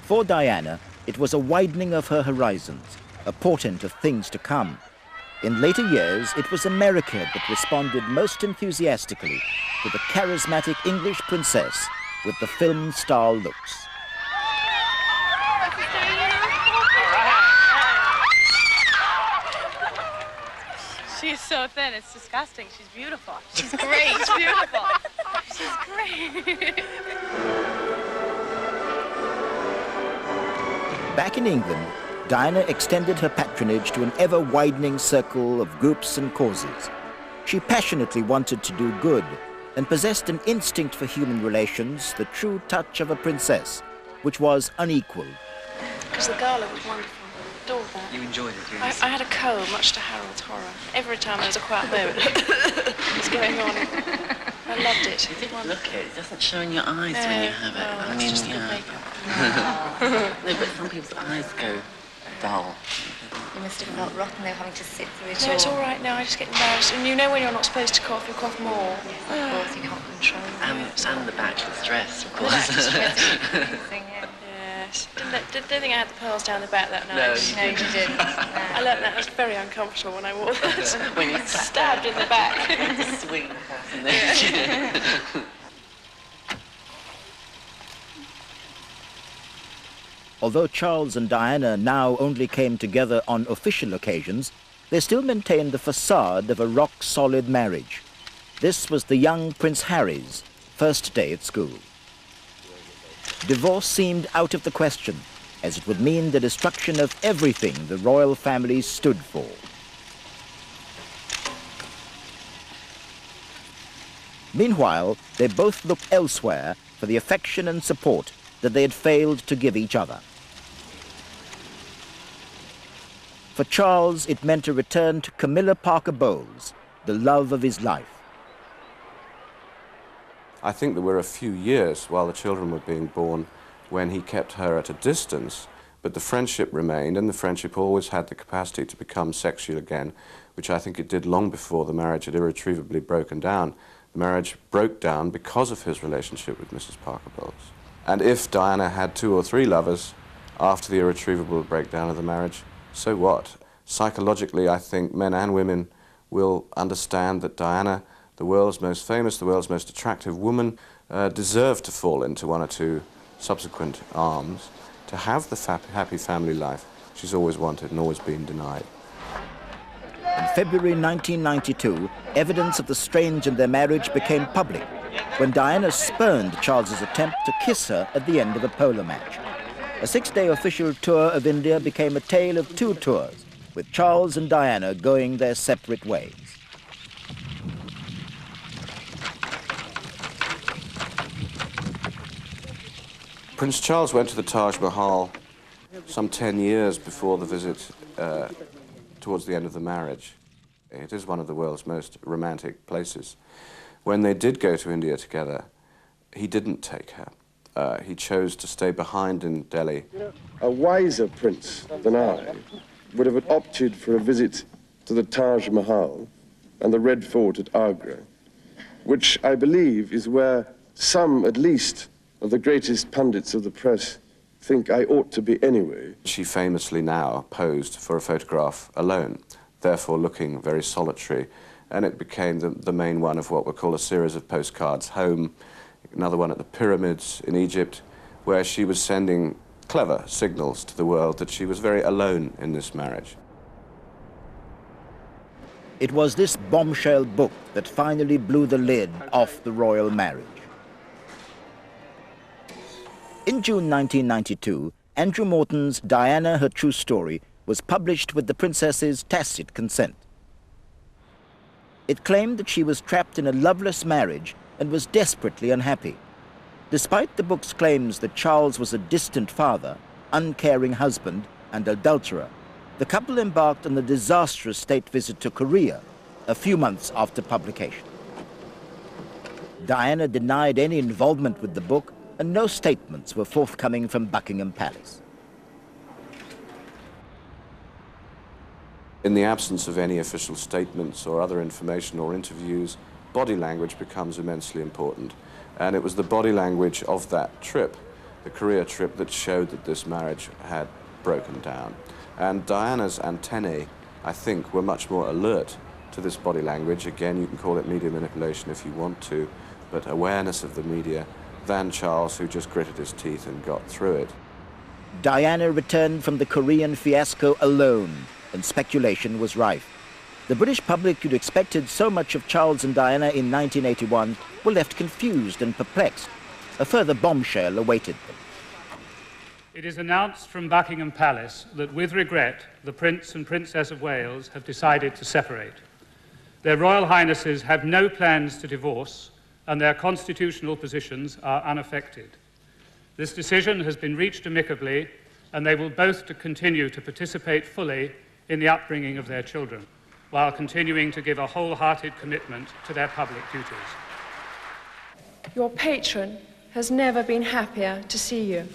For Diana, it was a widening of her horizons, a portent of things to come. In later years, it was America that responded most enthusiastically to the charismatic English princess with the film star looks. She is so thin, it's disgusting. She's beautiful. She's great. She's beautiful. She's great. Back in England, Diana extended her patronage to an ever-widening circle of groups and causes. She passionately wanted to do good and possessed an instinct for human relations, the true touch of a princess, which was unequalled. Because the gala was wonderful. Adored that. You enjoyed it, didn't you? I had a cold, much to Harold's horror. Every time there was a quiet moment, what's going on? I loved it. You didn't look it. It doesn't show in your eyes when you have it. Oh, I mean, just yeah. No, but some people's eyes go dull. You must have felt rotten though, having to sit through it all. No, it's all right now. I just get embarrassed. And you know when you're not supposed to cough, you cough more. Yes, of course, you can't control it. And the bachelor's dress, of course. Yes. Didn't think I had the pearls down the back that night. No, you didn't. I learnt that. I was very uncomfortable when I wore that. When you stabbed in the back. Swing. Although Charles and Diana now only came together on official occasions, they still maintained the facade of a rock-solid marriage. This was the young Prince Harry's first day at school. Divorce seemed out of the question, as it would mean the destruction of everything the royal family stood for. Meanwhile, they both looked elsewhere for the affection and support that they had failed to give each other. For Charles, it meant a return to Camilla Parker Bowles, the love of his life. I think there were a few years while the children were being born when he kept her at a distance, but the friendship remained, and the friendship always had the capacity to become sexual again, which I think it did long before the marriage had irretrievably broken down. The marriage broke down because of his relationship with Mrs. Parker Bowles. And if Diana had 2 or 3 lovers after the irretrievable breakdown of the marriage, so what? Psychologically, I think men and women will understand that Diana, the world's most famous, the world's most attractive woman, deserved to fall into 1 or 2 subsequent arms to have the happy family life she's always wanted and always been denied. In February 1992, evidence of the strange in their marriage became public when Diana spurned Charles's attempt to kiss her at the end of a polo match. A 6-day official tour of India became a tale of 2 tours, with Charles and Diana going their separate ways. Prince Charles went to the Taj Mahal some 10 years before the visit towards the end of the marriage. It is one of the world's most romantic places. When they did go to India together, he didn't take her. He chose to stay behind in Delhi. A wiser prince than I would have opted for a visit to the Taj Mahal and the Red Fort at Agra, which I believe is where some, at least, of the greatest pundits of the press think I ought to be anyway. She famously now posed for a photograph alone, therefore looking very solitary, and it became the main one of what were called a series of postcards home, another one at the pyramids in Egypt, where she was sending clever signals to the world that she was very alone in this marriage. It was this bombshell book that finally blew the lid off the royal marriage. In June 1992, Andrew Morton's Diana, Her True Story was published with the princess's tacit consent. It claimed that she was trapped in a loveless marriage and was desperately unhappy. Despite the book's claims that Charles was a distant father, uncaring husband, and adulterer, the couple embarked on a disastrous state visit to Korea a few months after publication. Diana denied any involvement with the book, and no statements were forthcoming from Buckingham Palace. In the absence of any official statements or other information or interviews, body language becomes immensely important. And it was the body language of that trip, the Korea trip, that showed that this marriage had broken down. And Diana's antennae, I think, were much more alert to this body language. Again, you can call it media manipulation if you want to, but awareness of the media, than Charles, who just gritted his teeth and got through it. Diana returned from the Korean fiasco alone, and speculation was rife. The British public, who'd expected so much of Charles and Diana in 1981, were left confused and perplexed. A further bombshell awaited them. It is announced from Buckingham Palace that, with regret, the Prince and Princess of Wales have decided to separate. Their Royal Highnesses have no plans to divorce, and their constitutional positions are unaffected. This decision has been reached amicably, and they will both continue to participate fully in the upbringing of their children, while continuing to give a wholehearted commitment to their public duties. Your patron has never been happier to see you.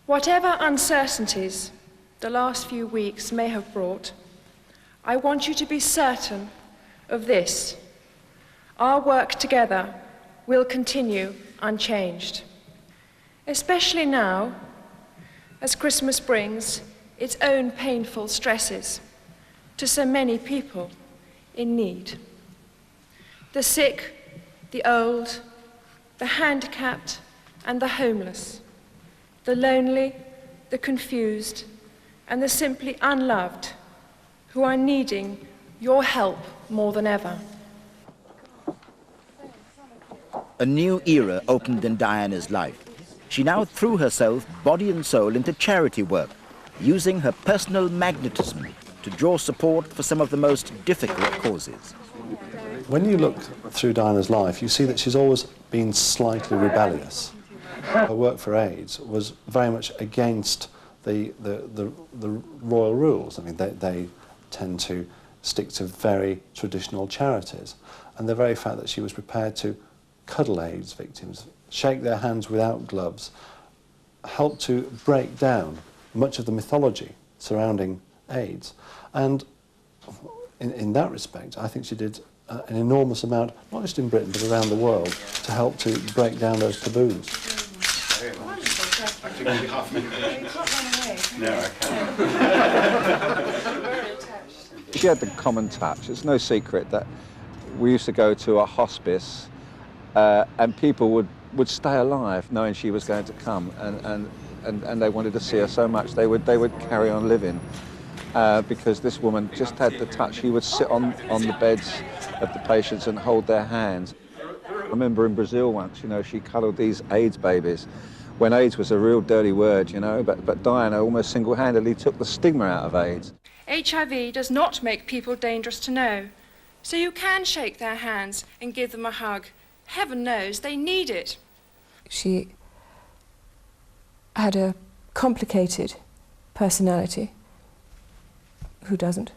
Whatever uncertainties the last few weeks may have brought, I want you to be certain of this. Our work together will continue unchanged, especially now as Christmas brings its own painful stresses to so many people in need. The sick, the old, the handicapped and the homeless, the lonely, the confused and the simply unloved, who are needing your help more than ever. A new era opened in Diana's life. She now threw herself, body and soul, into charity work, using her personal magnetism to draw support for some of the most difficult causes. When you look through Diana's life, you see that she's always been slightly rebellious. Her work for AIDS was very much against the royal rules. I mean, they tend to stick to very traditional charities. And the very fact that she was prepared to cuddle AIDS victims, shake their hands without gloves, helped to break down much of the mythology surrounding AIDS. And in that respect, I think she did an enormous amount, not just in Britain, but around the world, to help to break down those taboos. She had the common touch. It's no secret that we used to go to a hospice and people would stay alive knowing she was going to come, and they wanted to see her so much they would carry on living because this woman just had the touch. She would sit on the beds of the patients and hold their hands. I remember in Brazil once, you know, she cuddled these AIDS babies when AIDS was a real dirty word, you know, but Diana almost single-handedly took the stigma out of AIDS. HIV does not make people dangerous to know, so you can shake their hands and give them a hug. Heaven knows they need it. She had a complicated personality. Who doesn't?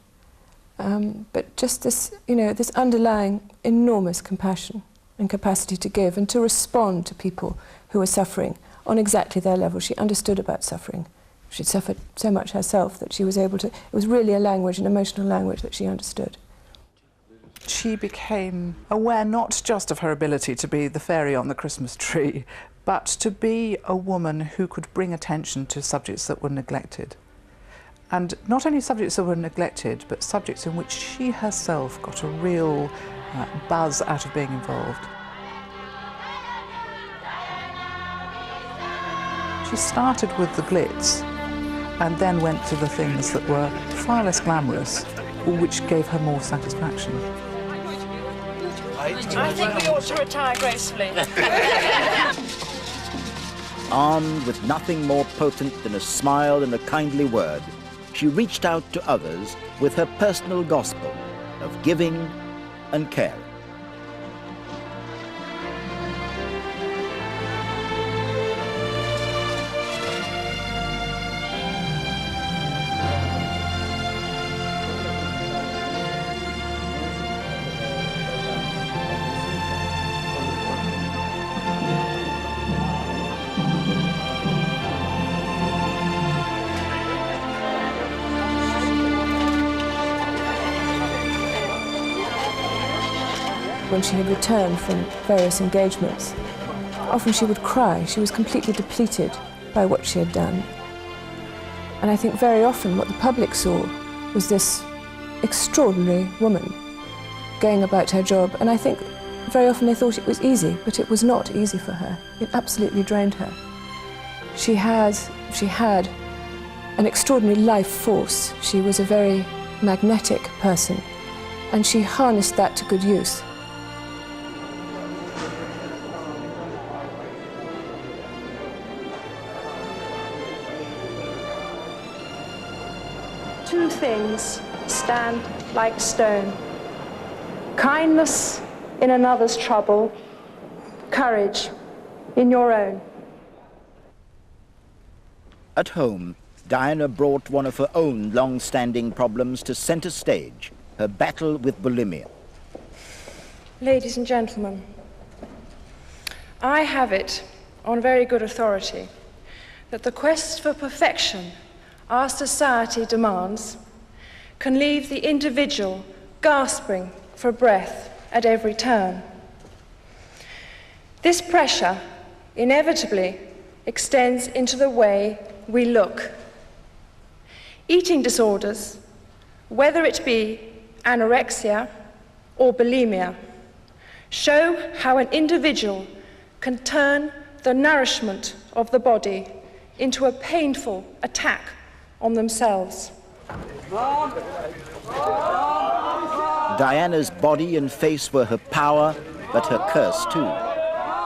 But just this, this underlying enormous compassion and capacity to give and to respond to people who were suffering on exactly their level. She understood about suffering. She'd suffered so much herself that she was able to, it was really a language, an emotional language that she understood. She became aware not just of her ability to be the fairy on the Christmas tree, but to be a woman who could bring attention to subjects that were neglected. And not only subjects that were neglected, but subjects in which she herself got a real buzz out of being involved. She started with the glitz and then went to the things that were far less glamorous, which gave her more satisfaction. I think we ought to retire gracefully. Armed with nothing more potent than a smile and a kindly word, she reached out to others with her personal gospel of giving and caring. When she had returned from various engagements, often she would cry. She was completely depleted by what she had done. And I think very often what the public saw was this extraordinary woman going about her job. And I think very often they thought it was easy, but it was not easy for her. It absolutely drained her. She had an extraordinary life force. She was a very magnetic person, and she harnessed that to good use. Two things stand like stone: kindness in another's trouble, courage in your own. At home, Diana brought one of her own long-standing problems to center stage, her battle with bulimia. Ladies and gentlemen, I have it on very good authority that the quest for perfection our society demands can leave the individual gasping for breath at every turn. This pressure inevitably extends into the way we look. Eating disorders, whether it be anorexia or bulimia, show how an individual can turn the nourishment of the body into a painful attack on themselves. Diana's body and face were her power, but her curse too.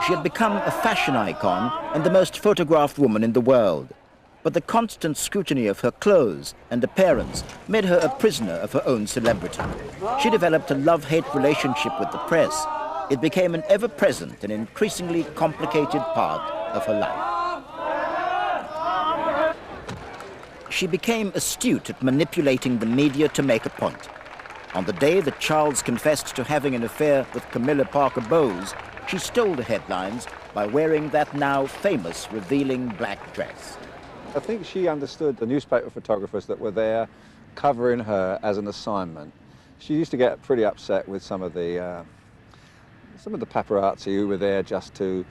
She had become a fashion icon and the most photographed woman in the world. But the constant scrutiny of her clothes and appearance made her a prisoner of her own celebrity. She developed a love-hate relationship with the press. It became an ever-present and increasingly complicated part of her life. She became astute at manipulating the media to make a point. On the day that Charles confessed to having an affair with Camilla Parker Bowles, she stole the headlines by wearing that now famous revealing black dress. I think she understood the newspaper photographers that were there covering her as an assignment. She used to get pretty upset with some of the paparazzi who were there just to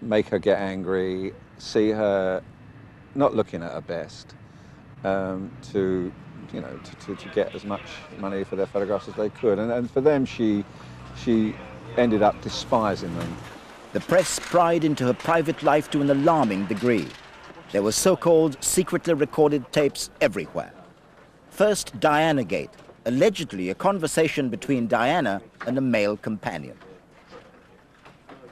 make her get angry, see her not looking at her best, to get as much money for their photographs as they could. And for them, she ended up despising them. The press pried into her private life to an alarming degree. There were so-called secretly recorded tapes everywhere. First, Diana-gate, allegedly a conversation between Diana and a male companion.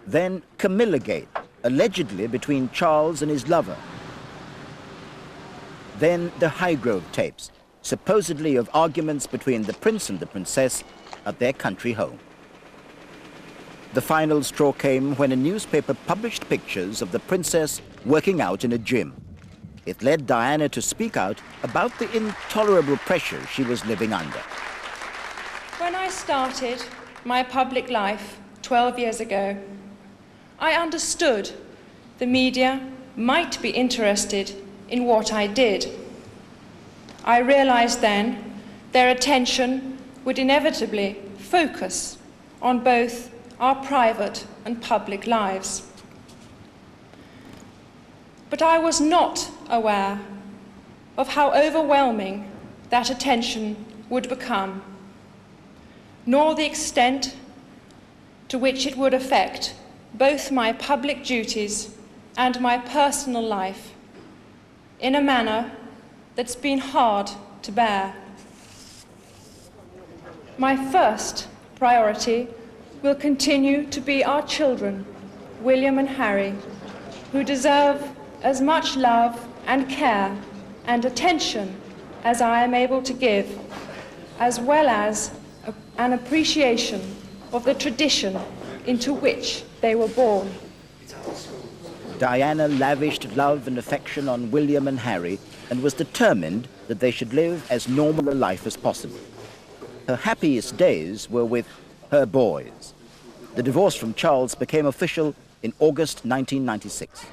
Then Camilla-gate, allegedly between Charles and his lover. Then the Highgrove tapes, supposedly of arguments between the prince and the princess at their country home. The final straw came when a newspaper published pictures of the princess working out in a gym. It led Diana to speak out about the intolerable pressure she was living under. When I started my public life 12 years ago, I understood the media might be interested in what I did. I realized then their attention would inevitably focus on both our private and public lives. But I was not aware of how overwhelming that attention would become, nor the extent to which it would affect both my public duties and my personal life in a manner that's been hard to bear. My first priority will continue to be our children, William and Harry, who deserve as much love and care and attention as I am able to give, as well as an appreciation of the tradition into which they were born. Diana lavished love and affection on William and Harry and was determined that they should live as normal a life as possible. Her happiest days were with her boys. The divorce from Charles became official in August 1996.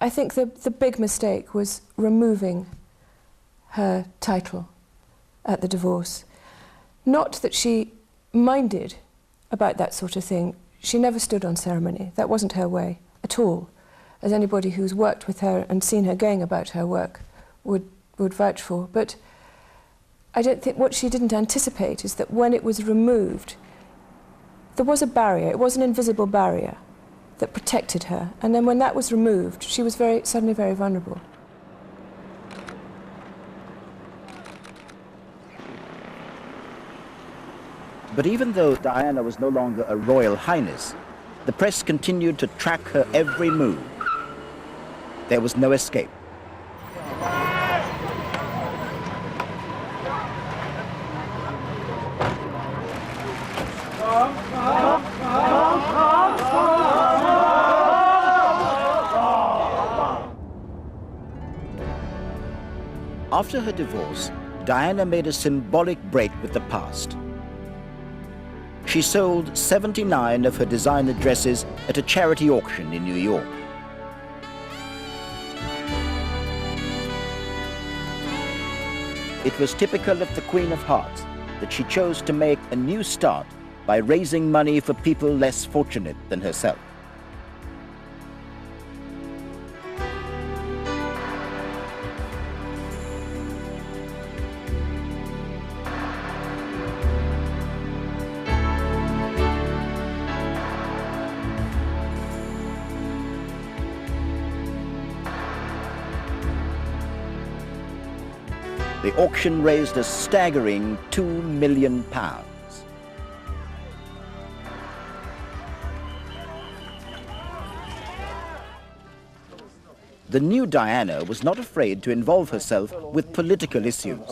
I think the big mistake was removing her title at the divorce. Not that she minded about that sort of thing. She never stood on ceremony. That wasn't her way at all, as anybody who's worked with her and seen her going about her work would vouch for. But I don't think what she didn't anticipate is that when it was removed, there was a barrier. It was an invisible barrier that protected her. And then when that was removed, she was suddenly very vulnerable. But even though Diana was no longer a royal highness, the press continued to track her every move. There was no escape. After her divorce, Diana made a symbolic break with the past. She sold 79 of her designer dresses at a charity auction in New York. It was typical of the Queen of Hearts that she chose to make a new start by raising money for people less fortunate than herself. The auction raised a staggering £2 million. The new Diana was not afraid to involve herself with political issues.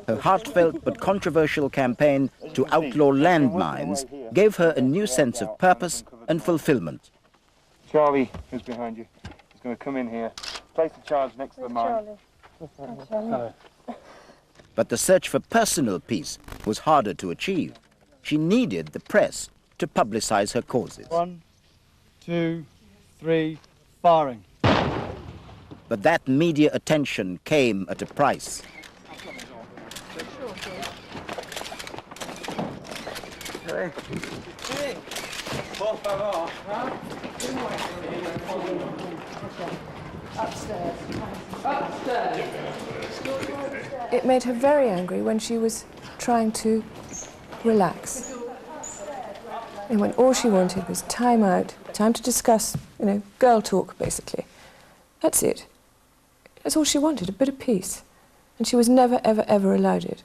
Her heartfelt but controversial campaign to outlaw landmines gave her a new sense of purpose and fulfillment. Charlie, who's behind you, is going to come in here, place the charge next to the mine. Charlie. But the search for personal peace was harder to achieve. She needed the press to publicize her causes. 1, 2, 3, firing. But that media attention came at a price. Upstairs. It made her very angry when she was trying to relax. And when all she wanted was time out, time to discuss, girl talk, basically. That's it. That's all she wanted, a bit of peace. And she was never, ever, ever allowed it.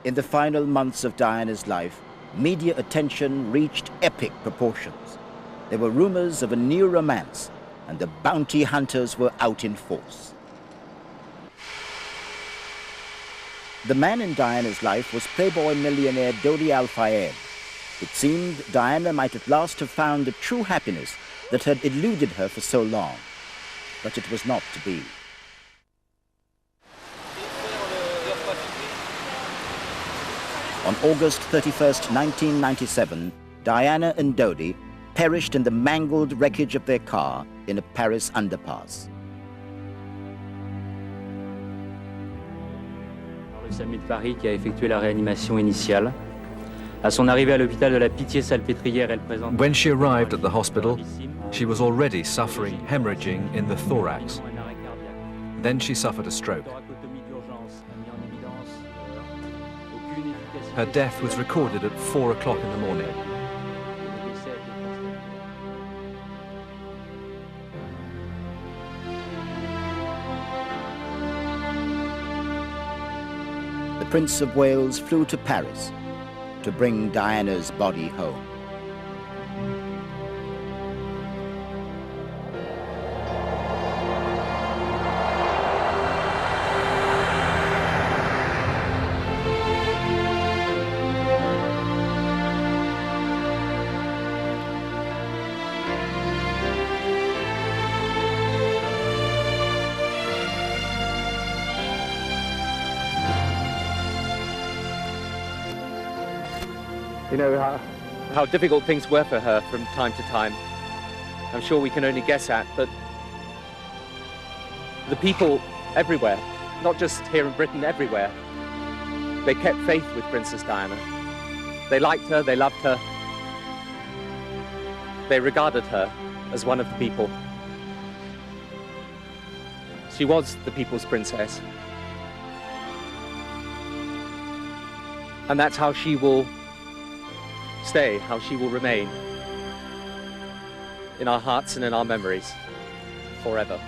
In the final months of Diana's life, media attention reached epic proportions. There were rumors of a new romance, and the bounty hunters were out in force. The man in Diana's life was Playboy millionaire Dodi Al-Fayed. It seemed Diana might at last have found the true happiness that had eluded her for so long. But it was not to be. On August 31st, 1997, Diana and Dodi perished in the mangled wreckage of their car in a Paris underpass. Le SAMU de Paris qui a effectué la réanimation initiale. À son arrivée à l'hôpital de la Pitié-Salpêtrière, elle présente... When she arrived at the hospital, she was already suffering hemorrhaging in the thorax. Then she suffered a stroke. Her death was recorded at 4 o'clock in the morning. The Prince of Wales flew to Paris to bring Diana's body home. You know how difficult things were for her from time to time. I'm sure we can only guess at, but the people everywhere, not just here in Britain, everywhere, they kept faith with Princess Diana. They liked her, they loved her. They regarded her as one of the people. She was the people's princess. And that's how she will stay, how she will remain in our hearts and in our memories forever.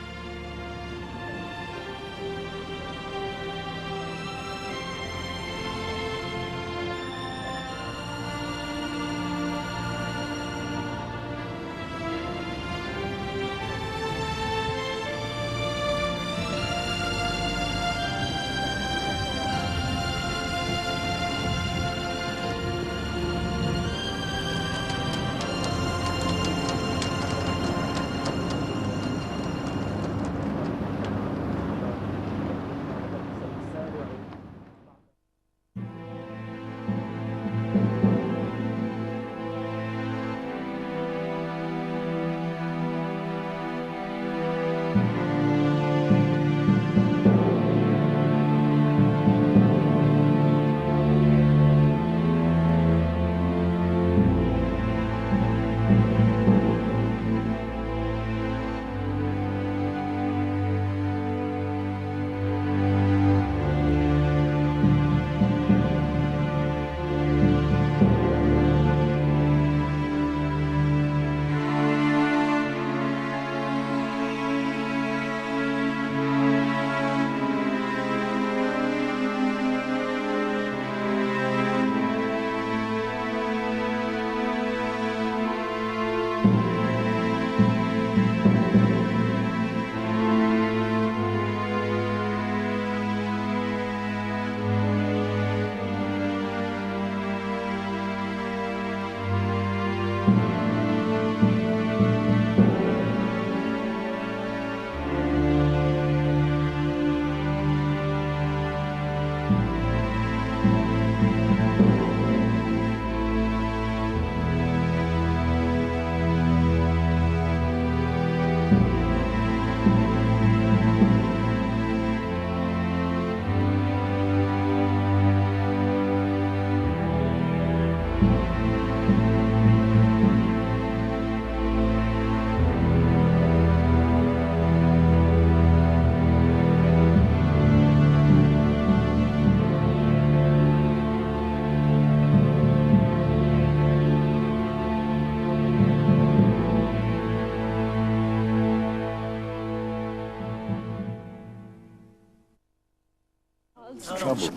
Trouble.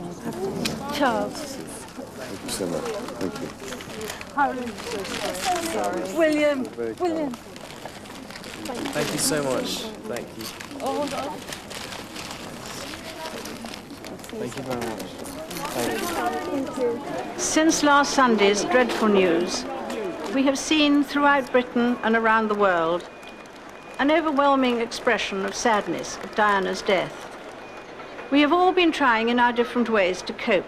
Charles. Thank you so much. Thank you. Sorry. William. William. Thank you so much. Thank you. Oh, hold on. Thank you very much. Thank you. Since last Sunday's dreadful news, we have seen throughout Britain and around the world an overwhelming expression of sadness at Diana's death. We have all been trying in our different ways to cope.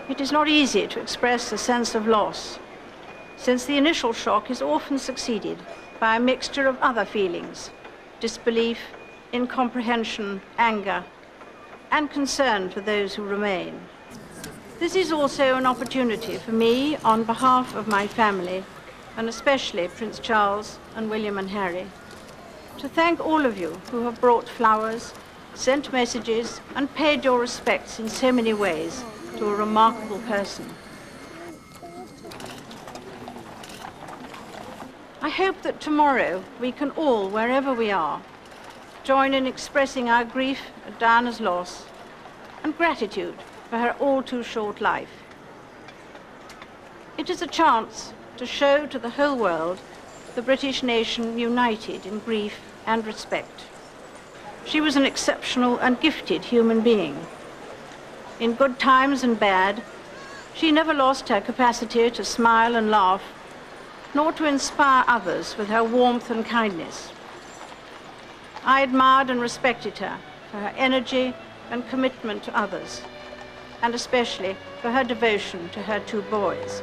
It is not easy to express a sense of loss, since the initial shock is often succeeded by a mixture of other feelings: disbelief, incomprehension, anger, and concern for those who remain. This is also an opportunity for me, on behalf of my family, and especially Prince Charles and William and Harry, to thank all of you who have brought flowers, sent messages, and paid your respects in so many ways to a remarkable person. I hope that tomorrow we can all, wherever we are, join in expressing our grief at Diana's loss and gratitude for her all too short life. It is a chance to show to the whole world the British nation united in grief and respect. She was an exceptional and gifted human being. In good times and bad, she never lost her capacity to smile and laugh, nor to inspire others with her warmth and kindness. I admired and respected her for her energy and commitment to others, and especially for her devotion to her two boys.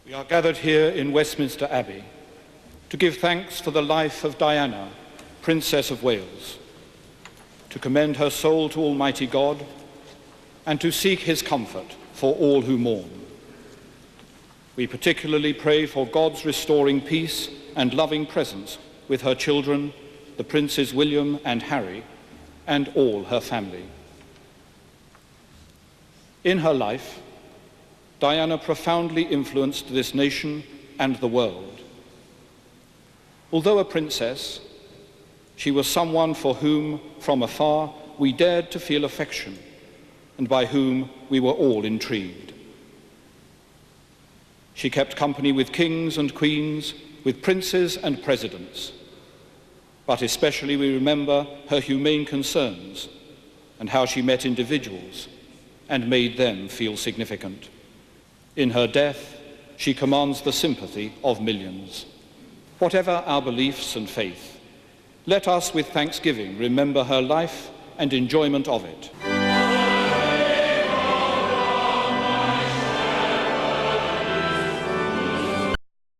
We are gathered here in Westminster Abbey to give thanks for the life of Diana, Princess of Wales, to commend her soul to Almighty God, and to seek his comfort for all who mourn. We particularly pray for God's restoring peace and loving presence with her children, the Princes William and Harry, and all her family. In her life, Diana profoundly influenced this nation and the world. Although a princess, she was someone for whom, from afar, we dared to feel affection, and by whom we were all intrigued. She kept company with kings and queens, with princes and presidents. But especially we remember her humane concerns and how she met individuals and made them feel significant. In her death, she commands the sympathy of millions. Whatever our beliefs and faith, let us with thanksgiving remember her life and enjoyment of it.